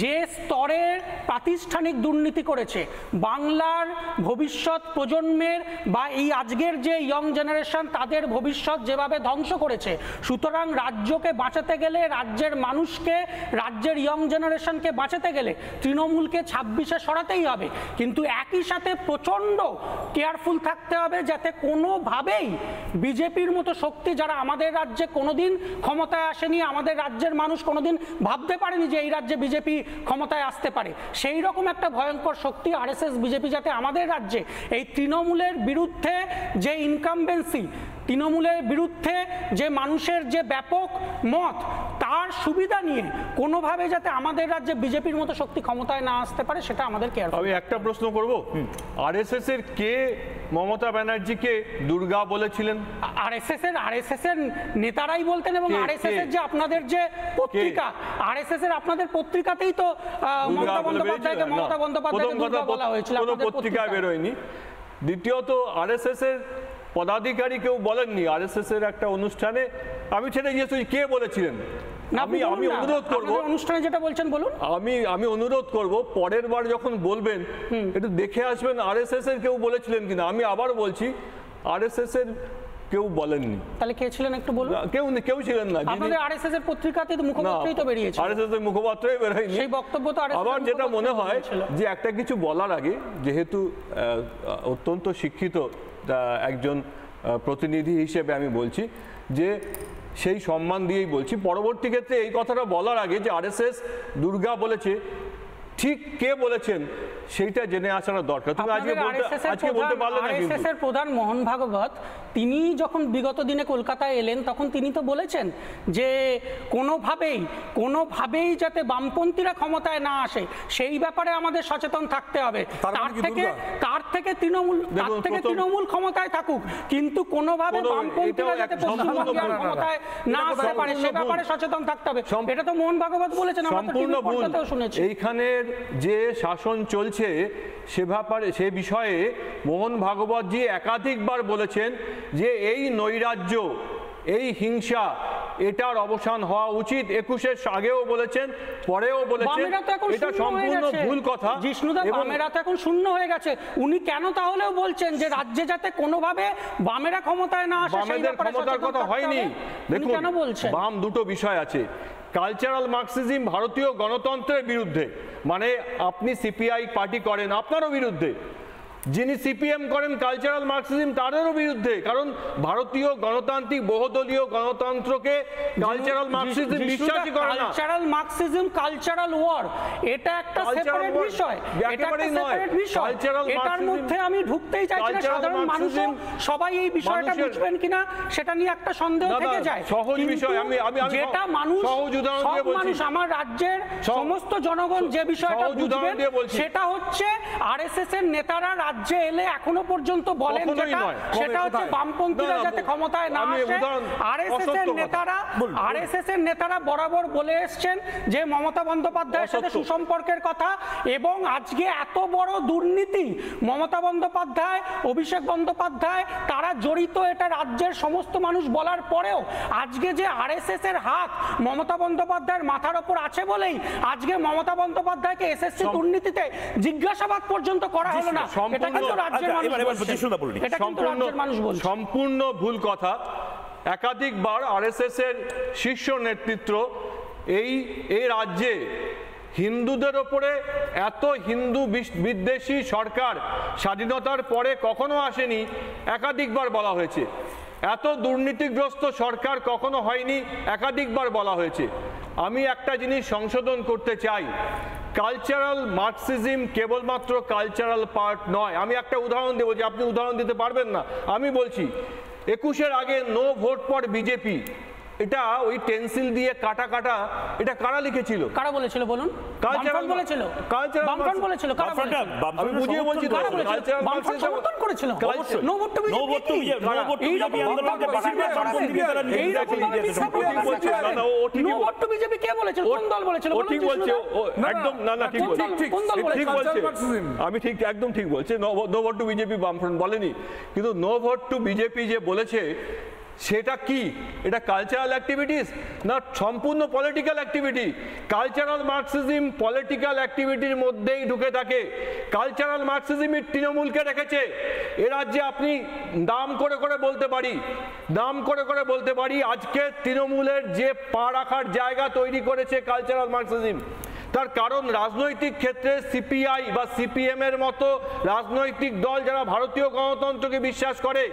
যে স্তরের প্রাতিষ্ঠানিক দুর্নীতি করেছে, বাংলার ভবিষ্যৎ প্রজন্মের বা এই আজকের যে ইয়ং জেনারেশন তাদের ভবিষ্যৎ যেভাবে ধ্বংস করেছে, সুতরাং রাজ্যকে বাঁচাতে গেলে, রাজ্যের মানুষকে, রাজ্যের ইয়ং জেনারেশনকে বাঁচাতে গেলে তৃণমূলকে 26-এ সরাতেই হবে। কিন্তু একই সাথে প্রচণ্ড কেয়ারফুল থাকতে হবে যাতে কোনোভাবেই বিজেপির মতো শক্তি, যারা আমাদের রাজ্যে কোনোদিন ক্ষমতায় আসেনি, আমাদের রাজ্যের মানুষ কোনোদিন ভাবতে পারেনি যে এই রাজ্যে বিজেপি ক্ষমতায় আসতে পারে, সেই রকম একটা ভয়ঙ্কর শক্তি আরএসএস বিজেপি যাতে আমাদের রাজ্যে এই তৃণমূলের বিরুদ্ধে যে ইনকামবেন্সি, তৃণমূলের বিরুদ্ধে যে মানুষের যে ব্যাপক মত, তার সুবিধা নিয়ে কোনোভাবে যাতে আমাদের রাজ্যে বিজেপির মতো শক্তি ক্ষমতায় না আসতে পারে সেটা আমাদের কেয়ার। আমি একটা প্রশ্ন করব, আরএসএস এর কে মমতা ব্যানার্জিকে দুর্গা বলেছিলেন? আরএসএস এর নেতারাই বলতেন, এবং আরএসএস এর যে আপনাদের যে পত্রিকা, আরএসএস এর আপনাদের পত্রিকাতেই তো মমতা বন্দ্যোপাধ্যায়কে দুর্গা বলা হয়েছিল। কোনো পত্রিকায় বেরোয়নি। দ্বিতীয়ত আরএসএস এর পদাধিকারী কেউ বলেননি আরএসএস এর একটা অনুষ্ঠানে। আমি সেটা জিজ্ঞেস করছি কে বলেছিলেন। আমি অনুরোধ করব, অনুষ্ঠানে যেটা বলছেন বলুন। আমি অনুরোধ করব পরের বার যখন বলবেন একটু দেখে আসবেন আরএসএস এর কেউ বলেছিলেন কিনা। আমি আবার বলছি আরএসএস এর কেউ বলেননি। তাহলে কে ছিলেন একটু বলুন। কেউ ছিলেন না। আপনাদের আরএসএস এর পত্রিকাতে তো মুখপাত্রই তো বেরিয়েছে। আরএসএস এর মুখপাত্রই বেরোয়নি। সেই বক্তব্য তো আরএসএস। আবার যেটা মনে হয় যে একটা কিছু বলার আগে, যেহেতু অত্যন্ত শিক্ষিত একজন প্রতিনিধি হিসেবে আমি বলছি যে সেই সম্মান দিয়েই বলছি, পরবর্তী ক্ষেত্রে এই কথাটা বলার আগে যে আরএসএস দুর্গা বলেছে, ঠিক কে বলেছেন সেইটা জেনে আসার দরকার। তুমি আজকে বলতে পারলে না। আরএসএস এর প্রধান মোহন ভাগবত তিনি যখন বিগত দিনে কলকাতায় এলেন তখন তিনি তো বলেছেন যে কোনোভাবেই যাতে বামপন্থীরা ক্ষমতায় না আসে সেই ব্যাপারে আমাদের সচেতন থাকতে হবে। তার থেকে তৃণমূল ক্ষমতায় থাকুক, কিন্তু কোনোভাবে বামপন্থীরা যাতে পশ্চিমবঙ্গে ক্ষমতায় না আসতে পারে সে ব্যাপারে সচেতন থাকতে হবে। এটা তো মোহন ভাগবত বলেছেন, আমরা তো টিভি পর্দাতেও শুনেছি। এইখানের যে শাসন চলছে সে বিষয়ে মোহন ভাগবতজি একাধিকবার বলেছেন যে এই নৈরাজ্য, এই হিংসা, এটার অবসান হওয়া উচিত। 21-এর আগেও বলেছেন, পরেও বলেছেন। এটা সম্পূর্ণ ভুল কথা। জিষ্ণুদা, বামেরা তো এখন শূন্য হয়ে গেছে। উনি কেন তাহলেও বলছেন যে রাজ্যে যাতে কোনোভাবে বামেরা ক্ষমতায় না আসে? বামেদের ক্ষমতার কথা হয়নি। দেখুন, কেন বলছেন? বাম দুটো বিষয় আছে। কালচারাল মার্কসিজম ভারতীয় গণতন্ত্রের বিরুদ্ধে, মানে আপনি সিপিআই পার্টি করেন আপনারও বিরুদ্ধে, যিনি সিপিএম করেন কালচারাল মার্কসিজম তাদেরও বিরুদ্ধে, কারণ ভারতীয় গণতান্ত্রিক বহুদলীয় গণতন্ত্রকে কালচারাল মার্কসিজম বিশ্বাসই করে না। কালচারাল মার্কসিজম, কালচারাল ওয়ার, এটা একটা সেপারেট বিষয়। এটা একটা সেপারেট বিষয়। এটার মধ্যে আমি ঢুকতেই চাইছি না। সাধারণ মানুষ সবাই এই বিষয়টা বুঝবেন কিনা সেটা নিয়ে একটা সন্দেহ থেকে যায়। সহজ বিষয়। যেটা মানুষ, আমার রাজ্যের সমস্ত জনগণ যে বিষয়টা বুঝবেন সেটা হচ্ছে আরএসএস এর নেতারা রাজ্যে এলে এখনো পর্যন্ত বলেন সেটা হচ্ছে বামপন্থীরা যাতে ক্ষমতায় না আসে। আরএসএস এর নেতারা বরাবর বলে এসছেন যে মমতা বন্দ্যোপাধ্যায়ের সাথে সুসম্পর্কের কথা, এবং আজকে এত বড় দুর্নীতি মমতা বন্দ্যোপাধ্যায়, অভিষেক বন্দ্যোপাধ্যায় তারা জড়িত, এটা রাজ্যের সমস্ত মানুষ বলার পরেও আজকে যে আরএসএস এর হাত মমতা বন্দ্যোপাধ্যায়ের মাথার ওপর আছে বলেই আজকে মমতা বন্দ্যোপাধ্যায়কে এসএসসি দুর্নীতিতে জিজ্ঞাসাবাদ পর্যন্ত করা হলো না। সম্পূর্ণ ভুল কথা। একাধিকবার আরএসএস এর শীর্ষ নেতৃত্ব এই রাজ্যে হিন্দুদের ওপরে এত হিন্দু বিদ্বেষী সরকার স্বাধীনতার পরে কখনো আসেনি, একাধিকবার বলা হয়েছে। এত দুর্নীতিগ্রস্ত সরকার কখনো হয়নি, একাধিকবার বলা হয়েছে। আমি একটা জিনিস সংশোধন করতে চাই, কালচারাল মার্কসিজম কেবলমাত্র কালচারাল পার্ট নয়। আমি একটা উদাহরণ দেবো, যে আপনি উদাহরণ দিতে পারবেন না, আমি বলছি 21-এর আগে নো ভোট ফর বিজেপি, এটা ওই পেন্সিল দিয়ে কাটা এটা কারা লিখেছিল? কারা বলেছিল বলুন? কালচারাল বলেছিল, বামফ্রন্ট বলেছিল। কারা বলেছিল? আমি বুঝিয়ে বলছি তো, কালচারাল বামফ্রন্ট সমর্থন করেছিল। No vote to BJP, no vote to BJP কে বলেছিল? কোন দল বলেছিল? ও ঠিক বলছে, একদম না ঠিক বলছে, ঠিক বলছে। আমি ঠিক একদম ঠিক বলছে। নো ভোট টু বিজেপি বামফ্রন্ট বলেনি, কিন্তু নো ভোট টু বিজেপি যে বলেছে সেটা কি? এটা কালচারাল অ্যাক্টিভিটিস না সম্পূর্ণ political activity? Cultural Marxism political অ্যাক্টিভিটির মধ্যেই ঢুকে থাকে। কালচারাল মার্কসিজমই তৃণমূলকে রেখেছে এ রাজ্যে। আপনি দাম করে বলতে পারি আজকে তৃণমূলের যে পা রাখার জায়গা তৈরি করেছে কালচারাল মার্কসিজম, তার কারণ রাজনৈতিক ক্ষেত্রে সিপিআই বা সিপিএম এর মতো রাজনৈতিক দল যারা ভারতীয় গণতন্ত্রকে বিশ্বাস করে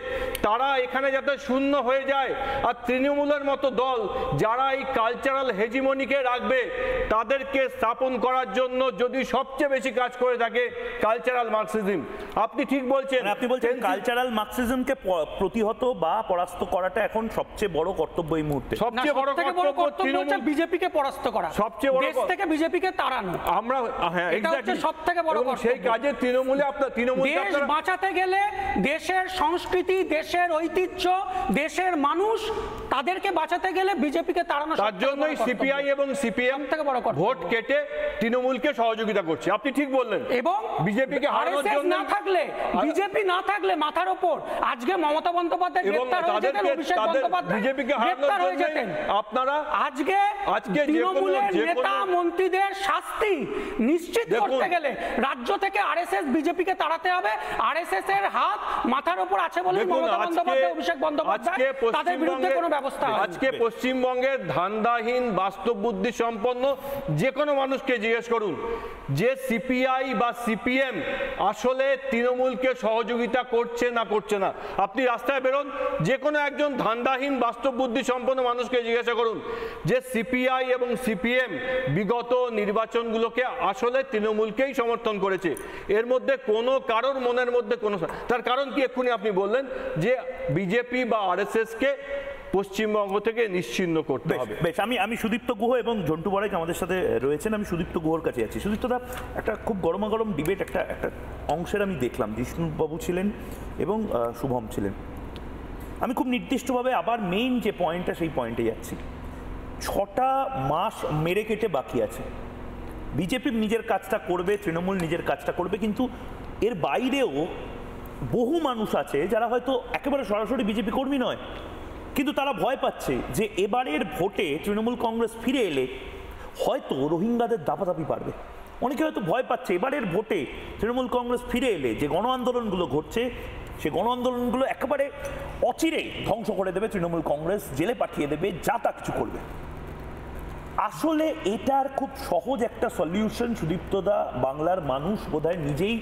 তারা এখানে যাতে শূন্য হয়ে যায়, আর তৃণমূলের মতো দল যারা এই কালচারাল হেজিমনিকে রাখবে তাদেরকে স্থাপন করার জন্য যদি সবচেয়ে বেশি কাজ করে থাকে কালচারাল মার্কসিজম। আপনি ঠিক বলছেন, আপনি বলছেন কালচারাল মার্কসিজমকে প্রতিহত বা পরাস্ত করাটা এখন সবচেয়ে বড় কর্তব্য এই মুহূর্তে। সবচেয়ে বড় কর্তব্য হচ্ছে বিজেপিকে পরাস্ত করা, সবচেয়ে বড় দেশ থেকে বিজেপিকে তাড়ানো। আমরা হ্যাঁ এক্স্যাক্টলি সবথেকে বড় কর্তব্য। সেই কাজে তৃণমূলে দেশ বাঁচাতে গেলে দেশের সংস্কৃতি, দেশের ঐতিহ্য, দেশের মানুষ তাদেরকে বাঁচাতে গেলে বিজেপিকে তাড়ানো। তার জন্যই সিপিআই এবং সিপিএম ভোট কেটে তৃণমূলকে সহযোগিতা করছে। আপনি ঠিক বললেন। এবং বিজেপিকে হারানোর জন্য না থাকলে, বিজেপি না থাকলে মাথার উপর আজকে মমতা বন্দ্যোপাধ্যায় গ্রেফতার হয়ে যেতেন, অভিষেক বন্দ্যোপাধ্যায় বিজেপিকে গ্রেফতার হয়ে যেতেন। আপনারা আজকে তৃণমূলের নেতা মন্ত্রীদের শাস্তি নিশ্চিত করতে গেলে রাজ্য থেকে আরএসএস বিজেপিকে তাড়াতে হবে। আরএসএস এর হাত মাথার উপর আছে বলে মমতা বন্দ্যোপাধ্যায়, অভিষেক বন্দ্যোপাধ্যায় তাদের বিরুদ্ধে কোনো ব্যবস্থা। আজকে পশ্চিমবঙ্গের ধান্দাহীন বাস্তব বুদ্ধি সম্পন্ন যে কোনো মানুষকে জিজ্ঞেস করুন যে সিপিআই বা সিপিএম আসলে তৃণমূলকে সহযোগিতা করছে না করছে না। আপনি রাস্তায় বেরোন, যে কোনো একজন ধান্দাহীন বাস্তব বুদ্ধি সম্পন্ন মানুষকে জিজ্ঞাসা করুন যে সিপিআই এবং সিপিএম বিগত নির্বাচনগুলোকে আসলে তৃণমূলকেই সমর্থন করেছে। এর মধ্যে কোনো কারোর মনের মধ্যে কোনো, তার কারণ কি এক্ষুনি আপনি বললেন যে বিজেপি বা আরএসএসকে পশ্চিমবঙ্গ থেকে নিশ্চিহ্ন করতে হবে। বেশ, আমি সুদীপ্ত গুহ এবং জন্টু বড়াইক আমাদের সাথে রয়েছেন। আমি সুদীপ্ত গুহর কাছে আছি। সুদীপ্তদা, একটা খুব গরমাগরম ডিবেট একটা অংশের আমি দেখলাম, জিষ্ণুবাবু ছিলেন এবং শুভম ছিলেন। আমি খুব নির্দিষ্টভাবে আবার মেইন যে পয়েন্টটা সেই পয়েন্টে যাচ্ছি। 6টা মাস মেরে কেটে বাকি আছে। বিজেপি নিজের কাজটা করবে, তৃণমূল নিজের কাজটা করবে, কিন্তু এর বাইরেও বহু মানুষ আছে যারা হয়তো একেবারে সরাসরি বিজেপি কর্মী নয়, কিন্তু তারা ভয় পাচ্ছে যে এবারের ভোটে তৃণমূল কংগ্রেস ফিরে এলে হয়তো রোহিঙ্গাদের দাপাদাপি পারবে। অনেকে হয়তো ভয় পাচ্ছে এবারের ভোটে তৃণমূল কংগ্রেস ফিরে এলে যে গণ আন্দোলনগুলো ঘটছে সেই গণ আন্দোলনগুলো একেবারে অচিরেই ধ্বংস করে দেবে তৃণমূল কংগ্রেস, জেলে পাঠিয়ে দেবে, যা তা কিছু করবে। আসলে এটার খুব সহজ একটা সলিউশন সুদীপ্তদা বাংলার মানুষ বোধহয় নিজেই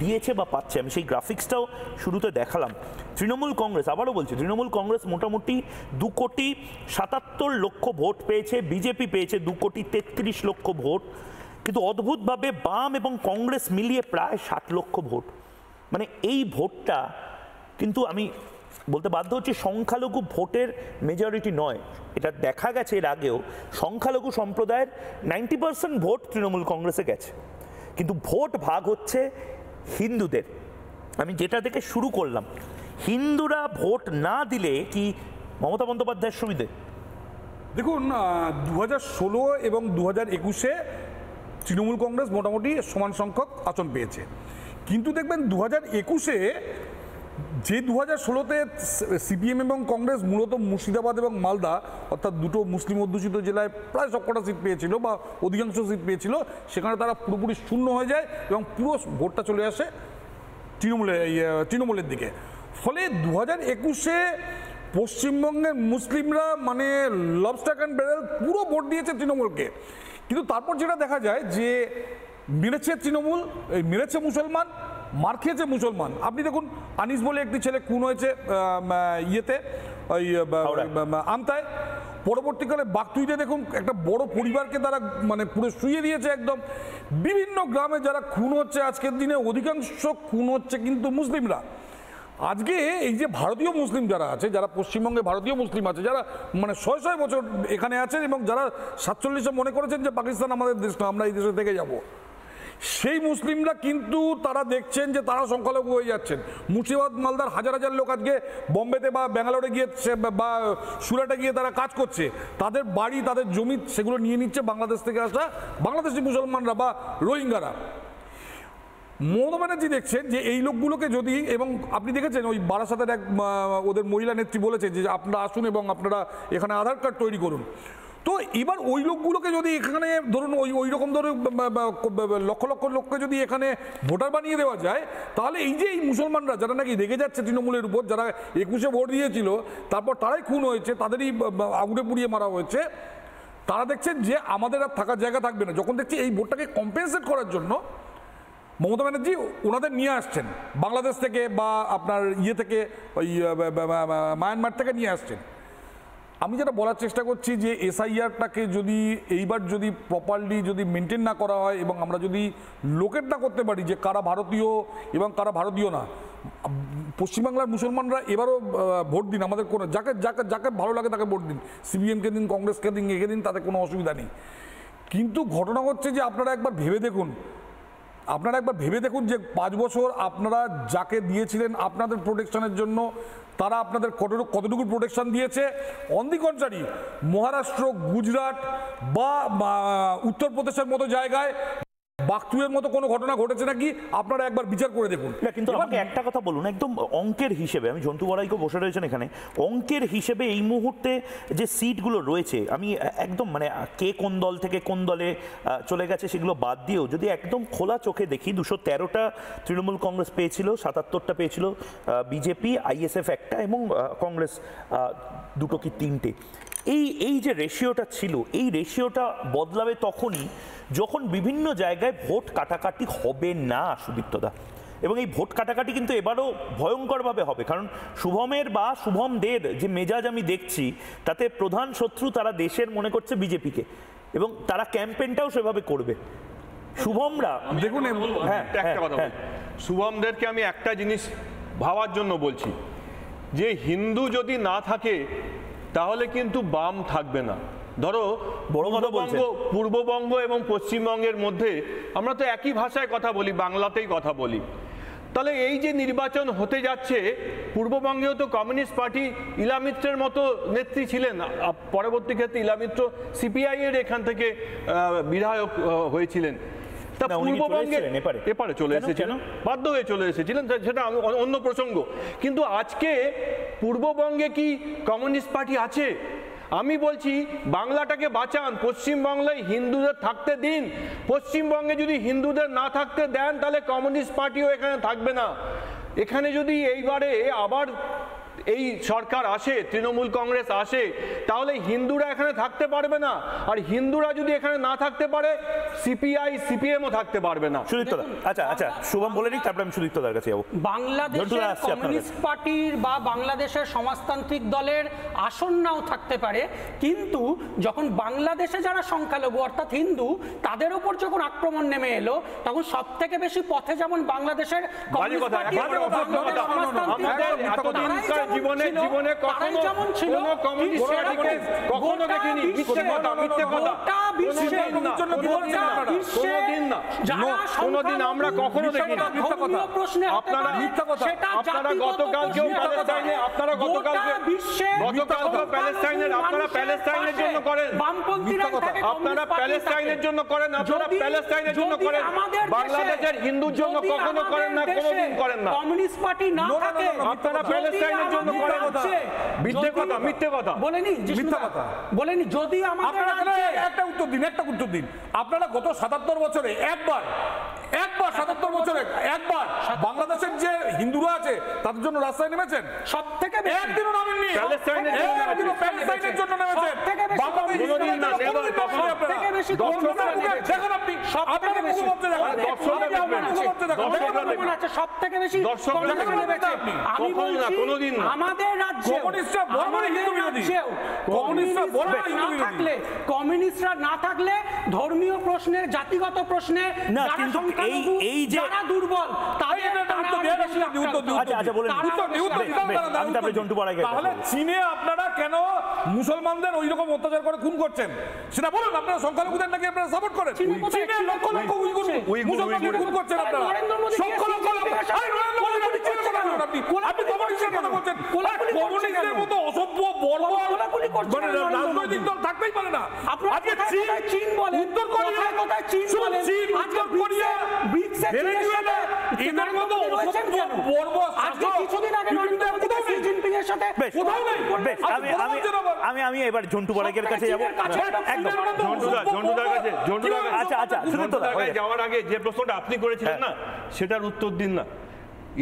দিয়েছে বা পাচ্ছে। আমি সেই গ্রাফিক্সটাও শুরুতে দেখালাম। তৃণমূল কংগ্রেস, আবারও বলছি, তৃণমূল কংগ্রেস মোটামুটি 2,77,00,000 ভোট পেয়েছে, বিজেপি পেয়েছে 2,33,00,000 ভোট, কিন্তু অদ্ভুতভাবে বাম এবং কংগ্রেস মিলিয়ে প্রায় 60,00,000 ভোট। মানে এই ভোটটা কিন্তু আমি বলতে বাধ্য হচ্ছে সংখ্যালঘু ভোটের মেজরিটি নয়। এটা দেখা গেছে এর আগেও সংখ্যালঘু সম্প্রদায়ের 90% ভোট তৃণমূল কংগ্রেসে গেছে, কিন্তু ভোট ভাগ হচ্ছে হিন্দুদের। আমি যেটা থেকে শুরু করলাম, হিন্দুরা ভোট না দিলে কি মমতা বন্দ্যোপাধ্যায়ের সুবিধে? দেখুন, 2016 এবং 2021-এ তৃণমূল কংগ্রেস মোটামুটি সমান সংখ্যক আসন পেয়েছে, কিন্তু দেখবেন 2021-এ যে 2016-তে সিপিএম এবং কংগ্রেস মূলত মুর্শিদাবাদ এবং মালদা অর্থাৎ দুটো মুসলিম অধ্যুষিত জেলায় প্রায় সবকটা সিট পেয়েছিল বা অধিকাংশ সিট পেয়েছিল, সেখানে তারা পুরোপুরি শূন্য হয়ে যায় এবং পুরো ভোটটা চলে আসে তৃণমূলের দিকে। ফলে 2021-এ পশ্চিমবঙ্গের মুসলিমরা মানে লবস্টার অ্যান্ড ব্যারেল পুরো ভোট দিয়েছে তৃণমূলকে। কিন্তু তারপর যেটা দেখা যায় যে মেরেছে তৃণমূল, মেরেছে মুসলমান, মার খেয়েছে মুসলমান। আপনি দেখুন, আনিস বলে একটি ছেলে খুন হয়েছে ইয়েতে, ওই আমতায়। পরবর্তীকালে বাগতুইতে দেখুন একটা বড় পরিবারকে তারা মানে পুরো শুইয়ে দিয়েছে একদম। বিভিন্ন গ্রামে যারা খুন হচ্ছে আজকের দিনে, অধিকাংশ খুন হচ্ছে কিন্তু মুসলিমরা। আজকে এই যে ভারতীয় মুসলিম যারা আছে, যারা পশ্চিমবঙ্গে ভারতীয় মুসলিম আছে, যারা মানে 100 বছর এখানে আছেন এবং যারা 47-এ মনে করেছেন যে পাকিস্তান আমাদের দেশ না, আমরা এই দেশে থেকে যাব, সেই মুসলিমরা কিন্তু তারা দেখছেন যে তারা সংখ্যালঘু হয়ে যাচ্ছেন। মুর্শিদাবাদ মালদার হাজার হাজার লোক আজকে বম্বেতে বা ব্যাঙ্গালোরে গিয়ে বা সুরাটে গিয়ে তারা কাজ করছে, তাদের বাড়ি তাদের জমি সেগুলো নিয়ে নিচ্ছে বাংলাদেশ থেকে আসা বাংলাদেশি মুসলমানরা বা রোহিঙ্গারা। মমতা ব্যানার্জি দেখছেন যে এই লোকগুলোকে যদি, এবং আপনি দেখেছেন ওই বারাসাতের এক ওদের মহিলা নেত্রী বলেছে যে আপনারা আসুন এবং আপনারা এখানে আধার কার্ড তৈরি করুন। তো এবার ওই লোকগুলোকে যদি এখানে ধরুন ওই রকম ধরুন লক্ষ লক্ষ লোককে যদি এখানে ভোটার বানিয়ে দেওয়া যায়, তাহলে এই যে এই মুসলমানরা যারা নাকি রেগে যাচ্ছে তৃণমূলের উপর, যারা 21-এ ভোট দিয়েছিল তারপর তারাই খুন হয়েছে, তাদেরই আগুনে পুড়িয়ে মারা হয়েছে, তারা দেখছেন যে আমাদের আর থাকার জায়গা থাকবে না। যখন দেখছি এই ভোটটাকে কম্পেনসেট করার জন্য মমতা ব্যানার্জি ওনাদের নিয়ে আসছেন বাংলাদেশ থেকে বা আপনার থেকে ওই মায়ানমার থেকে নিয়ে আসছেন। আমি যেটা বলার চেষ্টা করছি যে এসআইআরটাকে যদি এইবার যদি প্রপারলি যদি মেনটেন না করা হয় এবং আমরা যদি লোকেট না করতে পারি যে কারা ভারতীয় এবং কারা ভারতীয় না, পশ্চিমবাংলার মুসলমানরা এবারও ভোট দিন, আমাদের কোনো যাকে যাকে যাকে ভালো লাগে তাকে ভোট দিন, সিপিএমকে দিন, কংগ্রেসকে দিন, একে দিন, তাতে কোনো অসুবিধা নেই। কিন্তু ঘটনা হচ্ছে যে আপনারা একবার ভেবে দেখুন যে 5 বছর আপনারা যাকে দিয়েছিলেন আপনাদের প্রোটেকশনের জন্য তারা আপনাদের কতটুকু প্রোটেকশন দিয়েছে। On the contrary Maharashtra, Gujarat বা উত্তরপ্রদেশের মতো জায়গায় বাকচুয়ের মতো কোনো ঘটনা ঘটেছে নাকি আপনারা একবার বিচার করে দেখুন। কিন্তু আমাকে একটা কথা বলুন, একদম অঙ্কের হিসেবে, আমি জন্টু বড়াইকেও বসে রয়েছেন এখানে, অঙ্কের হিসেবে এই মুহূর্তে যে সিটগুলো রয়েছে, আমি একদম মানে কে কোন দল থেকে কোন দলে চলে গেছে সেগুলো বাদ দিয়েও যদি একদম খোলা চোখে দেখি, 213টা তৃণমূল কংগ্রেস পেয়েছিল, 77টা পেয়েছিল বিজেপি, আইএসএফ একটা এবং কংগ্রেস 2 কি 3টে। এই যে রেশিওটা ছিল, এই রেশিওটা বদলাবে তখনই যখন বিভিন্ন জায়গায় ভোট কাটাকাটি হবে না সুদীপ্তদা। এবং এই ভোট কাটাকাটি কিন্তু এবারও ভয়ঙ্করভাবে হবে, কারণ শুভমের বা শুভমদের যে মেজাজ আমি দেখছি তাতে প্রধান শত্রু তারা দেশের মনে করছে বিজেপিকে, এবং তারা ক্যাম্পেইনটাও সেভাবে করবে। শুভমরা দেখুন, একটা কথা বলি, শুভমদেরকে আমি একটা জিনিস ভাবার জন্য বলছি যে হিন্দু যদি না থাকে তাহলে কিন্তু বাম থাকবে না। ধরো পূর্ববঙ্গ এবং পশ্চিমবঙ্গের মধ্যে আমরা তো একই ভাষায় কথা বলি, বাংলাতেই কথা বলি। তাহলে এই যে নির্বাচন হতে যাচ্ছে, পূর্ববঙ্গেও তো কমিউনিস্ট পার্টি ইলা মিত্রের মতো নেত্রী ছিলেন, পরবর্তী ক্ষেত্রে ইলা মিত্র সিপিআই এর এখান থেকে বিধায়ক হয়েছিলেন। তা পূর্ববঙ্গে এপারে চলে এসেছিলেন, বাধ্য হয়ে চলে এসেছিলেন, সেটা অন্য প্রসঙ্গ। কিন্তু আজকে পূর্ববঙ্গে কি কমিউনিস্ট পার্টি আছে? আমি বলছি বাংলাটাকে বাঁচান, পশ্চিমবাংলায় হিন্দুদের থাকতে দিন। পশ্চিমবঙ্গে যদি হিন্দুদের না থাকতে দেন তাহলে কমিউনিস্ট পার্টিও এখানে থাকবে না। এখানে যদি এইবারে আবার এই সরকার আসে, তৃণমূল কংগ্রেস আসে, তাহলে হিন্দুরা এখানে থাকতে পারবে না। আর হিন্দুরা যদি এখানে না থাকতে পারে, সিপিআই সিপিএমও থাকতে পারবে না। সুদীপ্তদা, আচ্ছা শুভম বলে নিই, তারপরে আমি সুদীপ্তদার কাছে যাবো। বাংলাদেশের কমিউনিস্ট পার্টির বা বাংলাদেশের সমাজতান্ত্রিক দলের আসন নাও থাকতে পারে, কিন্তু যখন বাংলাদেশে যারা সংখ্যালঘু অর্থাৎ হিন্দু, তাদের উপর যখন আক্রমণ নেমে এলো, তখন সব থেকে বেশি পথে যেমন বাংলাদেশের জীবনে কখনো কমিউনিস্ট কখনো দেখিনি। মিথ্যে কথা। কোনোদিন আমরা কখনো দেখিনি। আপনারা গতকালকেও প্যালেস্টাইনের জন্য করেন, আপনারা প্যালেস্টাইনের জন্য করেন, আপনারা প্যালেস্টাইনের জন্য করেন, বাংলাদেশের হিন্দুর জন্য কখনো করেন না, কোনোদিন করেন না। কমিউনিস্ট পার্টি না থাকে, আপনারা প্যালেস্টাইনের জন্য করেন। মিথ্যে কথা বলেনি। যদি আমাদের একটা উত্তর দিন, আপনারা গত 77 বছরে একবার বাংলাদেশের যে হিন্দুরা আছে তাদের জন্য রাস্তায় নেমেছেন? সব থেকে একদিনও নামেননি। প্যালেস্টাইনের জন্য নেমেছেন। আমাদের রাজ্যে কমিউনিস্টরা না থাকলে ধর্মীয় প্রশ্নে, জাতিগত প্রশ্নে এই যে দুর্বল তাহলে চীনে আপনারা কেন মুসলমানদের ওই রকম অত্যাচার করে খুন করছেন সেটা বলুন। আপনারা সংখ্যালঘুদের নাকি আপনারা সাপোর্ট করেন? চীনে লক্ষ লক্ষ মুসলমানদের খুন করছেন আপনারা। কমিউনিস্টদের মতো অসভ্য রাজনৈতিক দল থাকতেই পারে না। চীন বলে, উত্তর কোরিয়া, এদের মতো অসভ্য কিছুদিন আগে আমি এবার ঝন্টু বড়াইকের কাছে যাবো। যাওয়ার আগে যে প্রশ্নটা আপনি করেছিলেন না, সেটার উত্তর দিন না।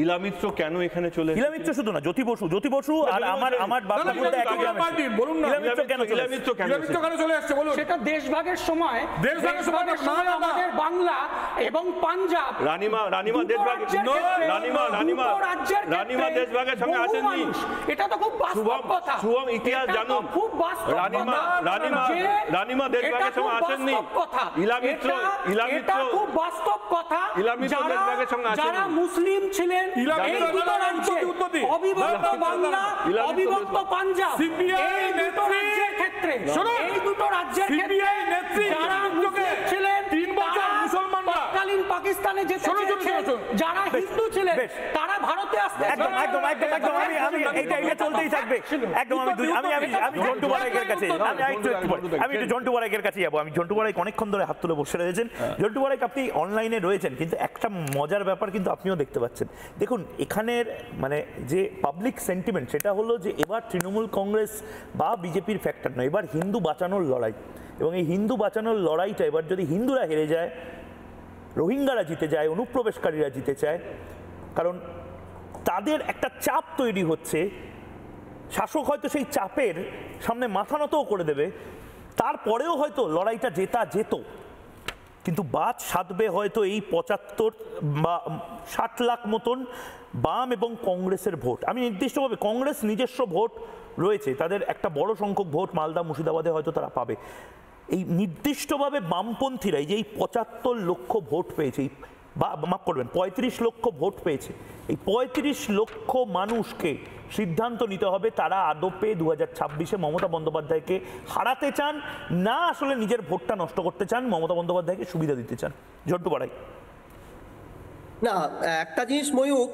ইলামিত্র কেন এখানে চলে ইলামিত্র শুধু না, জ্যোতি বসু আর আমার বাবা বলতে একই গ্রামে। বলুন না, ইলামিত্র কেন চলে আসছে বলুন। সেটা দেশভাগের সময় আমাদের বাংলা এবং পাঞ্জাব রানীমা দেশভাগের সঙ্গে আসেননি। এটা তো খুব বাস্তব কথা। শুভম ইতিহাস জানুন, খুব বাস্তব রানীমা দেশভাগের সঙ্গে আসেননি। ইলামিত্র খুব বাস্তব কথা। ইলামিত্র দেশভাগের সঙ্গে আসেননি। যারা মুসলিম ছিলেন এই দুটো রাজ্যে, অবিভক্ত বাংলা, অবিভক্ত পাঞ্জাব, এই দুটো রাজ্যের ক্ষেত্রে যারা মুসলিম ছিলেন, 3 বছর মুসলমানরা তৎকালীন পাকিস্তানে যেতে চেয়েছেন, যারা হিন্দু ছিলেন তারা ভারতে আসতে একদম আমি এটা চলতেই থাকবে। একদম আমি ঝন্টু বড়াইকের কাছে আমি একটু ঝন্টু বড়াইকের কাছে যাবো। আমি ঝন্টু বড়াইক অনেকক্ষণ ধরে হাত তুলে বসে রয়েছেন। ঝন্টু বড়াইক, আপনি অনলাইনে রয়েছেন, কিন্তু একটা মজার ব্যাপার কিন্তু আপনিও দেখতে পাচ্ছেন। দেখুন, এখানের মানে যে পাবলিক সেন্টিমেন্ট, সেটা হলো যে এবার তৃণমূল কংগ্রেস বা বিজেপির ফ্যাক্টর নয়, এবার হিন্দু বাঁচানোর লড়াই। এবং এই হিন্দু বাঁচানোর লড়াইটা এবার যদি হিন্দুরা হেরে যায়, রোহিঙ্গারা জিতে যায়, অনুপ্রবেশকারীরা জিতে যায়, কারণ তাদের একটা চাপ তৈরি হচ্ছে, শাসক হয়তো সেই চাপের সামনে মাথা নতও করে দেবে, তারপরেও হয়তো লড়াইটা যেত, কিন্তু বাদ সাধবে হয়তো এই 75 বা 60 লাখ মতন বাম এবং কংগ্রেসের ভোট। আমি নির্দিষ্টভাবে, কংগ্রেস নিজস্ব ভোট রয়েছে, তাদের একটা বড় সংখ্যক ভোট মালদা মুর্শিদাবাদে হয়তো তারা পাবে। এই নির্দিষ্টভাবে বামপন্থীরা এই যে 75 লক্ষ ভোট পেয়েছে, মাফ করবেন 35 লক্ষ ভোট পেয়েছে, এই 35 লক্ষ মানুষকে সিদ্ধান্ত নিতে হবে তারা আদপে 2026-এ মমতা বন্দ্যোপাধ্যায়কে হারাতে চান না আসলে নিজের ভোটটা নষ্ট করতে চান, মমতা বন্দ্যোপাধ্যায়কে সুবিধা দিতে চান। ঝন্টু বড়াই। না, একটা জিনিস ময়ূক,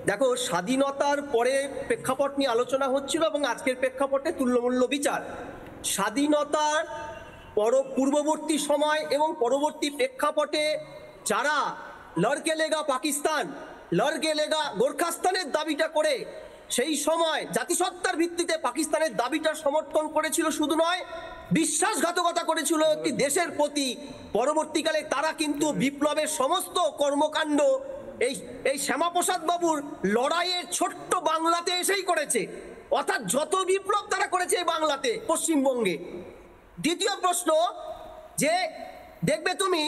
দেখো, স্বাধীনতার পরে প্রেক্ষাপট নিয়ে আলোচনা হচ্ছিল এবং আজকের প্রেক্ষাপটে তুল্যমূল্য বিচার। স্বাধীনতার পূর্ববর্তী সময় এবং পরবর্তী প্রেক্ষাপটে যারা লড়কে লেগা পাকিস্তান, লড়কে লেগা গোর্খাস্তানের দাবিটা করে সেই সময় জাতিসত্তার ভিত্তিতে পাকিস্তানের দাবিটা সমর্থন করেছিল, শুধু নয় বিশ্বাসঘাতকতা করেছিল একটি দেশের প্রতি, পরবর্তীকালে তারা কিন্তু বিপ্লবের সমস্ত কর্মকাণ্ড এই শ্যামাপ্রসাদ বাবুর লড়াইয়ের ছোট্ট বাংলাতে এসেই করেছে। অর্থাৎ যত বিপ্লব তারা করেছে এই বাংলাতে, পশ্চিমবঙ্গে। দ্বিতীয় প্রশ্ন, যে দেখবে তুমি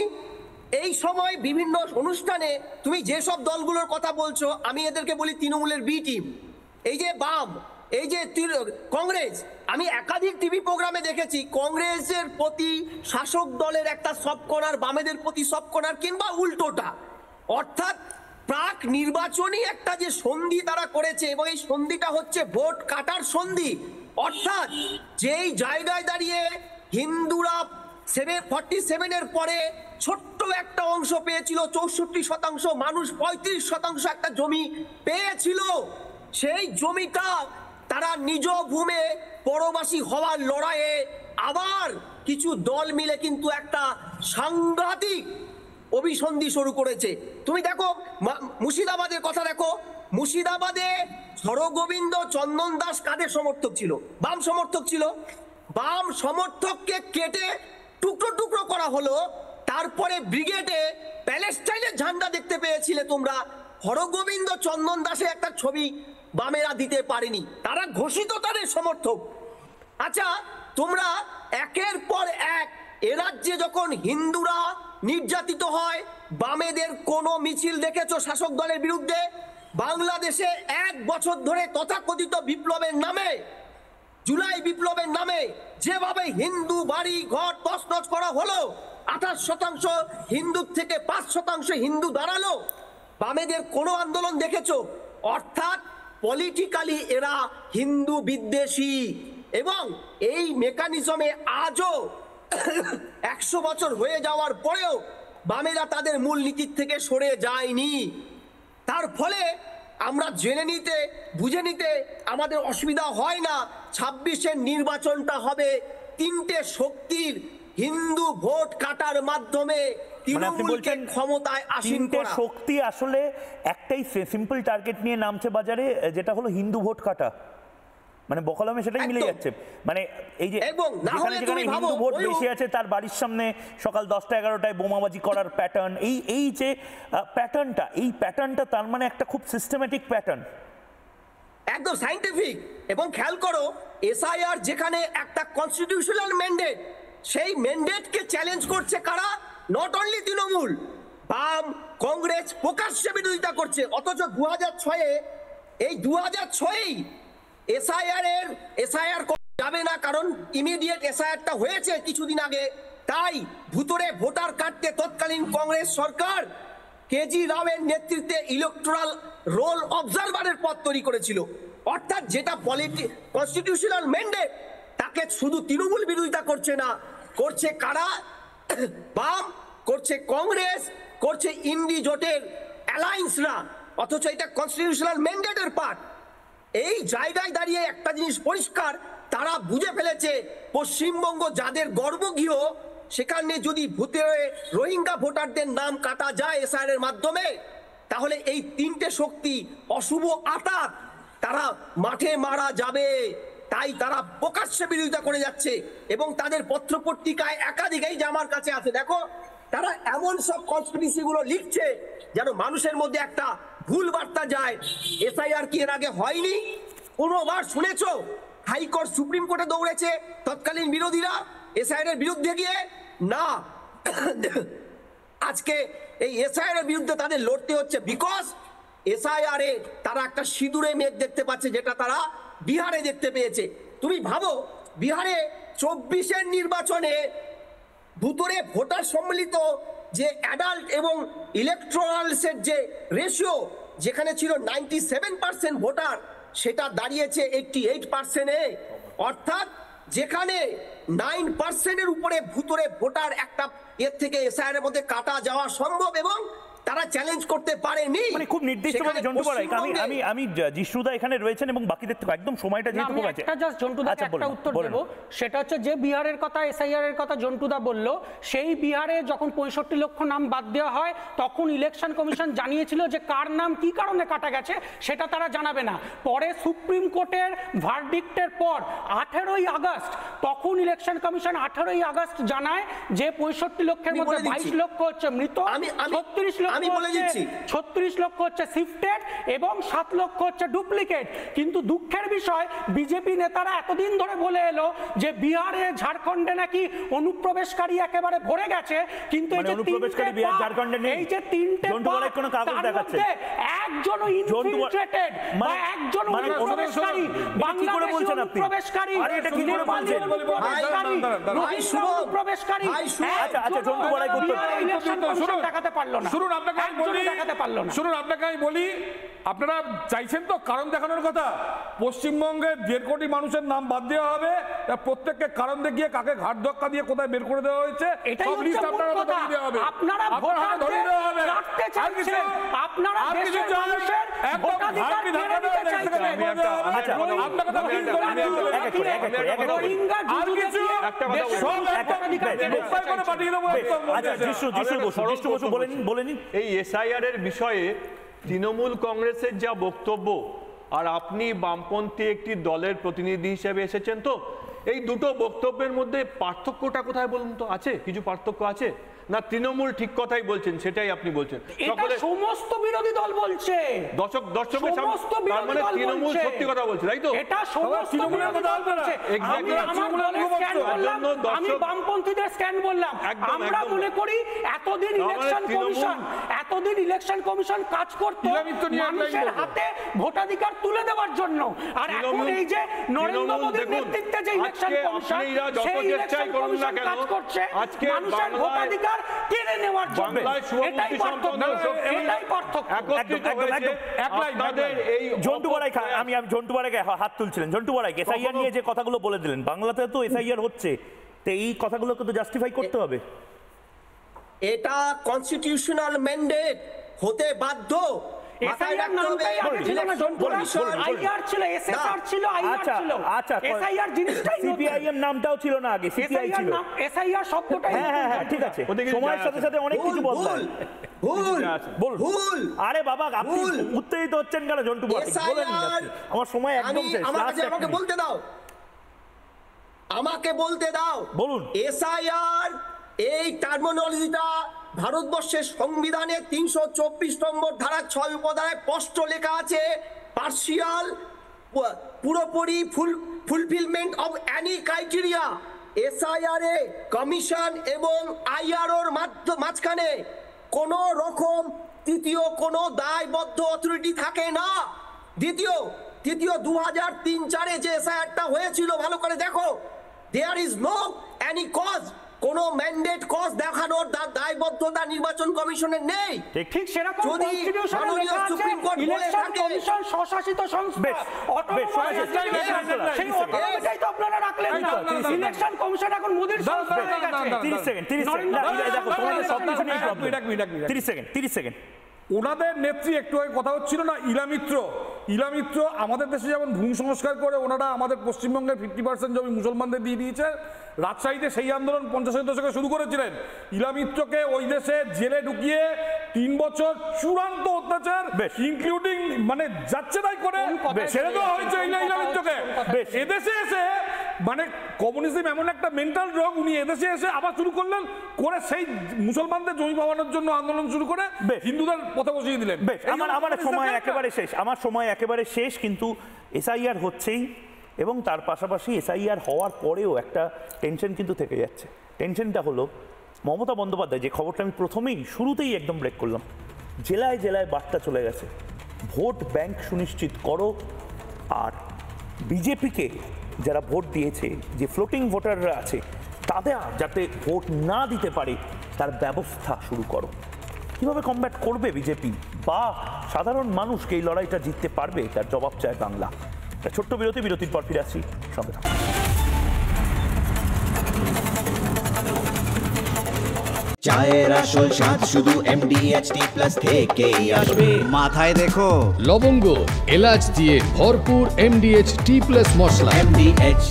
এই সময় বিভিন্ন অনুষ্ঠানে তুমি যেসব দলগুলোর কথা বলছো, আমি এদেরকে বলি তৃণমূলের বি টিম। এই যে বাম, এই যে কংগ্রেস, আমি একাধিক টিভি প্রোগ্রামে দেখেছি কংগ্রেসের প্রতি শাসক দলের একটা সব কর্নার, বামেদের প্রতি সব কর্নার, কিংবা উল্টোটা। অর্থাৎ প্রাক নির্বাচনী একটা যে সন্ধি তারা করেছে, এবং এই সন্ধিটা হচ্ছে ভোট কাটার সন্ধি। অর্থাৎ যেই জায়গায় দাঁড়িয়ে হিন্দুরা 47-এর পরে ছোট্ট একটা অংশ পেয়েছিল, 64% মানুষ 35% একটা জমি পেয়েছিল, সেই জমিটা তারা নিজ ভূমে পরবাসী হওয়ার লড়াইয়ে আবার কিছু দল মিলে কিন্তু একটা সাংঘাতিক অভিসন্ধি শুরু করেছে। তুমি দেখো মুর্শিদাবাদের কথা দেখো, মুর্শিদাবাদে হরগোবিন্দ চন্দন দাস কাদের সমর্থক ছিল? বাম সমর্থক ছিল। বাম সমর্থককে কেটে টুকরো টুকরো করা হলো, তারপরে ব্রিগেডে প্যালেস্টাইনের ঝান্ডা দেখতে পেয়েছিলে তোমরা। হরগোবিন্দ চন্দন দাসের একটা ছবি বামেরা দিতে পারেনি, তারা ঘোষিত তাদের সমর্থক। আচ্ছা, তোমরা একের পর এক এ রাজ্যে যখন হিন্দুরা নির্যাতিত হয়, বামেদের কোনো মিছিল দেখেছো শাসক দলের বিরুদ্ধে? বাংলাদেশে 1 বছর ধরে তথাকথিত বিপ্লবের নামে, জুলাই বিপ্লবের নামে যেভাবে হিন্দু বাড়ি ঘর তছনছ করা হলো, 28% হিন্দুর থেকে 5% হিন্দু দাঁড়ালো, বামেদের কোনো আন্দোলন দেখেছো? অর্থাৎ পলিটিক্যালি এরা হিন্দু বিদ্বেষী, এবং এই মেকানিজমে আজও 100 বছর হয়ে যাওয়ার পরেও বামেরা তাদের মূল নীতির থেকে সরে যায়নি। তার ফলে আমরা জেনে নিতে বুঝে নিতে আমাদের অসুবিধা হয় না, 26-এর নির্বাচনটা হবে 3টে শক্তির হিন্দু ভোট কাটার মাধ্যমে তৃণমূলকে ক্ষমতায় আসীন করা। শক্তি আসলে একটাই সিম্পল টার্গেট নিয়ে নামছে বাজারে, যেটা হলো হিন্দু ভোট কাটা। মানে বকলমে সেটাই মিলে যাচ্ছে। মানে এই যে এবং না হলে যেখানে তুমি ভাবো হিন্দু ভোট ময়ূর- বেশি আছে তার বাড়ির সামনে সকাল 10টা 11টায় বোমাবাজি করার প্যাটার্ন, এই যে প্যাটার্নটা তার মানে একটা খুব সিস্টেমেটিক প্যাটার্ন, একদম সাইন্টিফিক। এবং খেয়াল করো এসআইআর যেখানে একটা কনস্টিটিউশনাল ম্যান্ডেট, সেই ম্যান্ডেটকে চ্যালেঞ্জ করছে কারা? নট অনলি তৃণমূল, বাম, কংগ্রেস প্রকাশ্যে বিরোধিতা করছে। অথচ 2006-এ এই 2006-এই এসআইআর যাবে না, কারণ ইমিডিয়েট এসআইআরটা হয়েছে কিছুদিন আগে। তাই ভুতুরে ভোটার কাটতে তৎকালীন কংগ্রেস সরকার কেজি রাওয়ের নেতৃত্বে ইলেকটোরাল রোল অবজারভারের পদ তৈরি করেছিল। অর্থাৎ যেটা কনস্টিটিউশনাল ম্যান্ডেট, তাকে শুধু তৃণমূল বিরোধিতা করছে না, করছে কারা? বাম, করছে কংগ্রেস, করছে ইন্ডি জোটের অ্যালায়েন্সরা। অথচ এটা কনস্টিটিউশনাল ম্যান্ডেটের পার্ট। এই জায়গায় দাঁড়িয়ে একটা জিনিস পরিষ্কার, তারা বুঝে ফেলেছে পশ্চিমবঙ্গ যাদের গর্বগৃহ, সেখানে যদি রোহিঙ্গা ভোটারদের নাম কাটা যায় এসআইআর এর মাধ্যমে, তাহলে এই তিনটে শক্তি অশুভ আতাত তারা মাঠে মারা যাবে। তাই তারা প্রকাশ্যে বিরোধিতা করে যাচ্ছে এবং তাদের পত্রপত্রিকায় একাধিক, এই যে আমার কাছে আছে দেখো, তারা এমন সব কনস্পিরেসি গুলো লিখছে যেন মানুষের মধ্যে একটা ভুল বার্তা যায়। এসআইআর কি এর আগে হয়নি? কোনোবার শুনেছো হাইকোর্ট সুপ্রিম কোর্টে দৌড়েছে তৎকালীন বিরোধীরা এসআইআর এর বিরুদ্ধে গিয়ে? না। আজকে এই এসআইআর এর বিরুদ্ধে তাদের লড়তে হচ্ছে বিকজ এসআইআর এ তারা একটা সিঁদুরে মেঘ দেখতে পাচ্ছে, যেটা তারা বিহারে দেখতে পেয়েছে। তুমি ভাবো বিহারে 24-এর নির্বাচনে ভুতুরে ভোটার সম্মিলিত যে অ্যাডাল্ট এবং ইলেকট্রালসের যে রেশিও, যেখানে ছিল 97% ভোটার, সেটা দাঁড়িয়েছে 88%-এ। অর্থাৎ যেখানে 9%-এর উপরে ভুতুরে ভোটার একটা এর থেকে এসআইআর এর মধ্যে কাটা যাওয়া সম্ভব এবং তারা চ্যালেঞ্জ করতে পারেনি। মানে খুব নির্দিষ্টভাবে জন্টু বড়াই, আমি জিষ্ণুদা এখানে রয়েছেন এবং বাকিদের থেকে একদম সময়টা যেহেতু কম আছে, একটা জাস্ট জন্টুদাকে একটা উত্তর দেব। সেটা হচ্ছে যে বিহারের কথা, এসআইআর এর কথা জন্টুদা বলল, সেই বিহারে যখন 65 লক্ষ নাম বাদ দেওয়া হয় তখন ইলেকশন কমিশন জানিয়েছিল যে কার নাম কি কারণে কাটা গেছে সেটা তারা জানাবে না। পরে সুপ্রিম কোর্টের ভার্ডিক্টের পর 18ই আগস্ট তখন ইলেকশন কমিশন 18ই আগস্ট জানায় যে 65 লক্ষের মধ্যে 22 লক্ষ হচ্ছে মৃত, 36 লক্ষ হচ্ছে শিফটেড এবং 7 লক্ষ হচ্ছে ডুপ্লিকেট। কিন্তু দুঃখের বিষয় বিজেপি নেতারা এতদিন ধরে বলে এলো যে বিহারে ঝাড়খণ্ডে নাকি অনুপ্রবেশকারী একেবারে ভরে গেছে, কিন্তু এই যে অনুপ্রবেশকারী বিহার ঝাড়খণ্ডে নেই, এই যে তিনটে জন্টু বড়াই কোনো কাগজ দেখাচ্ছে একজনও ইনফিলট্রেটেড বা একজনও অনুপ্রবেশকারী বাংলাদেশি অনুপ্রবেশকারী, আরে এটা কি করে বলছেন? রোহিঙ্গা অনুপ্রবেশকারী। আচ্ছা জন্টু বড়াই ইলেকশন কমিশন দেখাতে পারলো না। শুনুন আপনাকে আমি বলি, আপনারা চাইছেন তো কারণ দেখানোর কথা। পশ্চিমবঙ্গের 1.5 কোটি মানুষের নাম বাদ দেওয়া হবে, প্রত্যেককে কারণ দেখিয়ে কাকে ঘাট ধাক্কা দিয়ে কোথায় বের করে দেওয়া হয়েছে সব লিস্ট আপনারা ধরিয়ে দেওয়া হবে। আপনারা ধরিয়ে দেওয়া হবে। আপনারা দেশের মানুষের ভোটাধিকার কেড়ে নিতে চাইছেন। রোহিঙ্গা এই এসআইআর এর বিষয়ে তৃণমূল কংগ্রেসের যা বক্তব্য, আর আপনি বামপন্থী একটি দলের প্রতিনিধি হিসেবে এসেছেন, তো এই দুটো বক্তব্যের মধ্যে পার্থক্যটা কোথায় বলুন তো? আছে কিছু পার্থক্য আছে না? তৃণমূল ঠিক কথাই বলছেন সেটাই আপনি বলছেন, সকলে সমস্ত বিরোধী দল বলছে, দর্শকের সামনে, তার মানে তৃণমূল সত্যি কথা বলছে, তাই তো? এটা সমস্ত বিরোধী দল বলছে। আমি বামপন্থীদের স্ট্যান্ড বললাম। আমরা মনে করি এতদিন ইলেকশন কমিশন কাজ করত মানুষের হাতে ভোটাধিকার তুলে দেওয়ার জন্য, আর এখন এই যে নরেন্দ্র মোদীর নেতৃত্বে যে ইলেকশন কমিশন, সেই ইলেকশন কমিশন কাজ করছে মানুষের ভোটাধিকার কেড়ে নেওয়ার জন্য। এটাই পার্থক্য। জন্টু বড়াই, আমি জন্টু বড়াইকে হাত তুলছিলেন। জন্টু বড়াই এসআইআর নিয়ে যে কথাগুলো বলে দিলেন, বাংলাতে তো এসআইআর হচ্ছে, তো এই কথাগুলোকে তো জাস্টিফাই করতে হবে। এটা কনস্টিটিউশনাল ম্যান্ডেট হতে বাধ্য। এসআইআর নামটাই আগে ছিল না, আইআর ছিল, এসএসআর ছিল, আইআর ছিল। আচ্ছা, এসআইআর জিনিসটাই সিপিআইএম নামটাও ছিল না আগে, সিপিআই ছিল। এসআইআর শব্দটাই হ্যাঁ ঠিক আছে, সময়ের সাথে সাথে অনেক কিছু বদলায়। ভুল। আরে বাবা, আপনি উত্তেজিত হচ্ছেন কেন জন্টু বাবু? বলেন না, আমার সময় একদম শেষ। আমাকে বলতে দাও। বলুন। এসআইআর এই টার্মিনোলজিটা ভারতবর্ষের সংবিধানের 324 নম্বর ধারা 6 উপধারায় স্পষ্ট লেখা আছে, পার্সিয়াল, পুরোপুরি fulfilment of any criteria. SIR A commission এবং আইআরওর মাঝখানে কোন রকম তৃতীয় কোনো দায়বদ্ধ অথরিটি থাকে না। দ্বিতীয় 2003-4 যে এসআইআরটা হয়েছিল, ভালো করে দেখো, there is no any cause, কোনো ম্যান্ডেট কজ দেখানোর দায়বদ্ধতা নির্বাচন কমিশনের নেই। ঠিক সেরকম কনস্টিটিউশনে লেখা আছে ইলেকশন কমিশন স্বশাসিত সংস্থা, সেই অটোনমিটাই তো আপনারা রাখলেন না। ইলেকশন কমিশন এখন মোদির সংস্থা হয়ে গেছে। 30 সেকেন্ড দেখো, তোমাদের সব কিছু নিয়ে প্রবলেম। 30 সেকেন্ড। ওনাদের নেত্রী একটু আগে কথা হচ্ছিল না, ইলামিত্র আমাদের দেশে যেমন ভূমি সংস্কার করে ওনারা আমাদের পশ্চিমবঙ্গের 50% জমি মুসলমানদের দিয়ে দিয়েছে। রাজশাহীতে সেই আন্দোলন 50-এর দশকে শুরু করেছিলেন। ইলামিত্রকে ওই দেশে জেলে ঢুকিয়ে 3 বছর চূড়ান্ত অত্যাচার, ইনক্লুডিং মানে যাচ্ছে তাই করে ছেড়ে দেওয়া হয়েছে ইলামিত্রকে। এদেশে এসে মানে কমিউনিজম এমন একটা মেন্টাল রোগ, উনি এদেশে এসে আবার শুরু করলেন, করে সেই মুসলমানদের জমি পাওয়ানোর জন্য আন্দোলন শুরু করে হিন্দুদের পথে বসিয়ে দিলেন। আমার সময় একেবারে শেষ, কিন্তু এসআইআর হচ্ছেই, এবং তার পাশাপাশি এসআইআর হওয়ার পরেও একটা টেনশন কিন্তু থেকে যাচ্ছে। টেনশনটা হলো মমতা বন্দ্যোপাধ্যায়, যে খবরটা আমি প্রথমেই শুরুতেই একদম ব্রেক করলাম, জেলায় জেলায় বার্তা চলে গেছে, ভোট ব্যাংক সুনিশ্চিত করো, আর বিজেপিকে যারা ভোট দিয়েছে, যে ফ্লোটিং ভোটাররা আছে, তাদের যাতে ভোট না দিতে পারে তার ব্যবস্থা শুরু করো। কিভাবে কমব্যাট করবে বিজেপি, বা সাধারণ মানুষকে এই লড়াইটা জিততে পারবে, তার জবাব চায় বাংলা। ছোট্ট বিরতির পর ফিরে আসছি, সঙ্গে থাকুন। চায়ের আসল স্বাদ শুধু MDHT+ থেকেই আসবে। মাথায় দেখো লবঙ্গ, এলাচ দিয়ে ভরপুর MDHT+ মশলা। MDH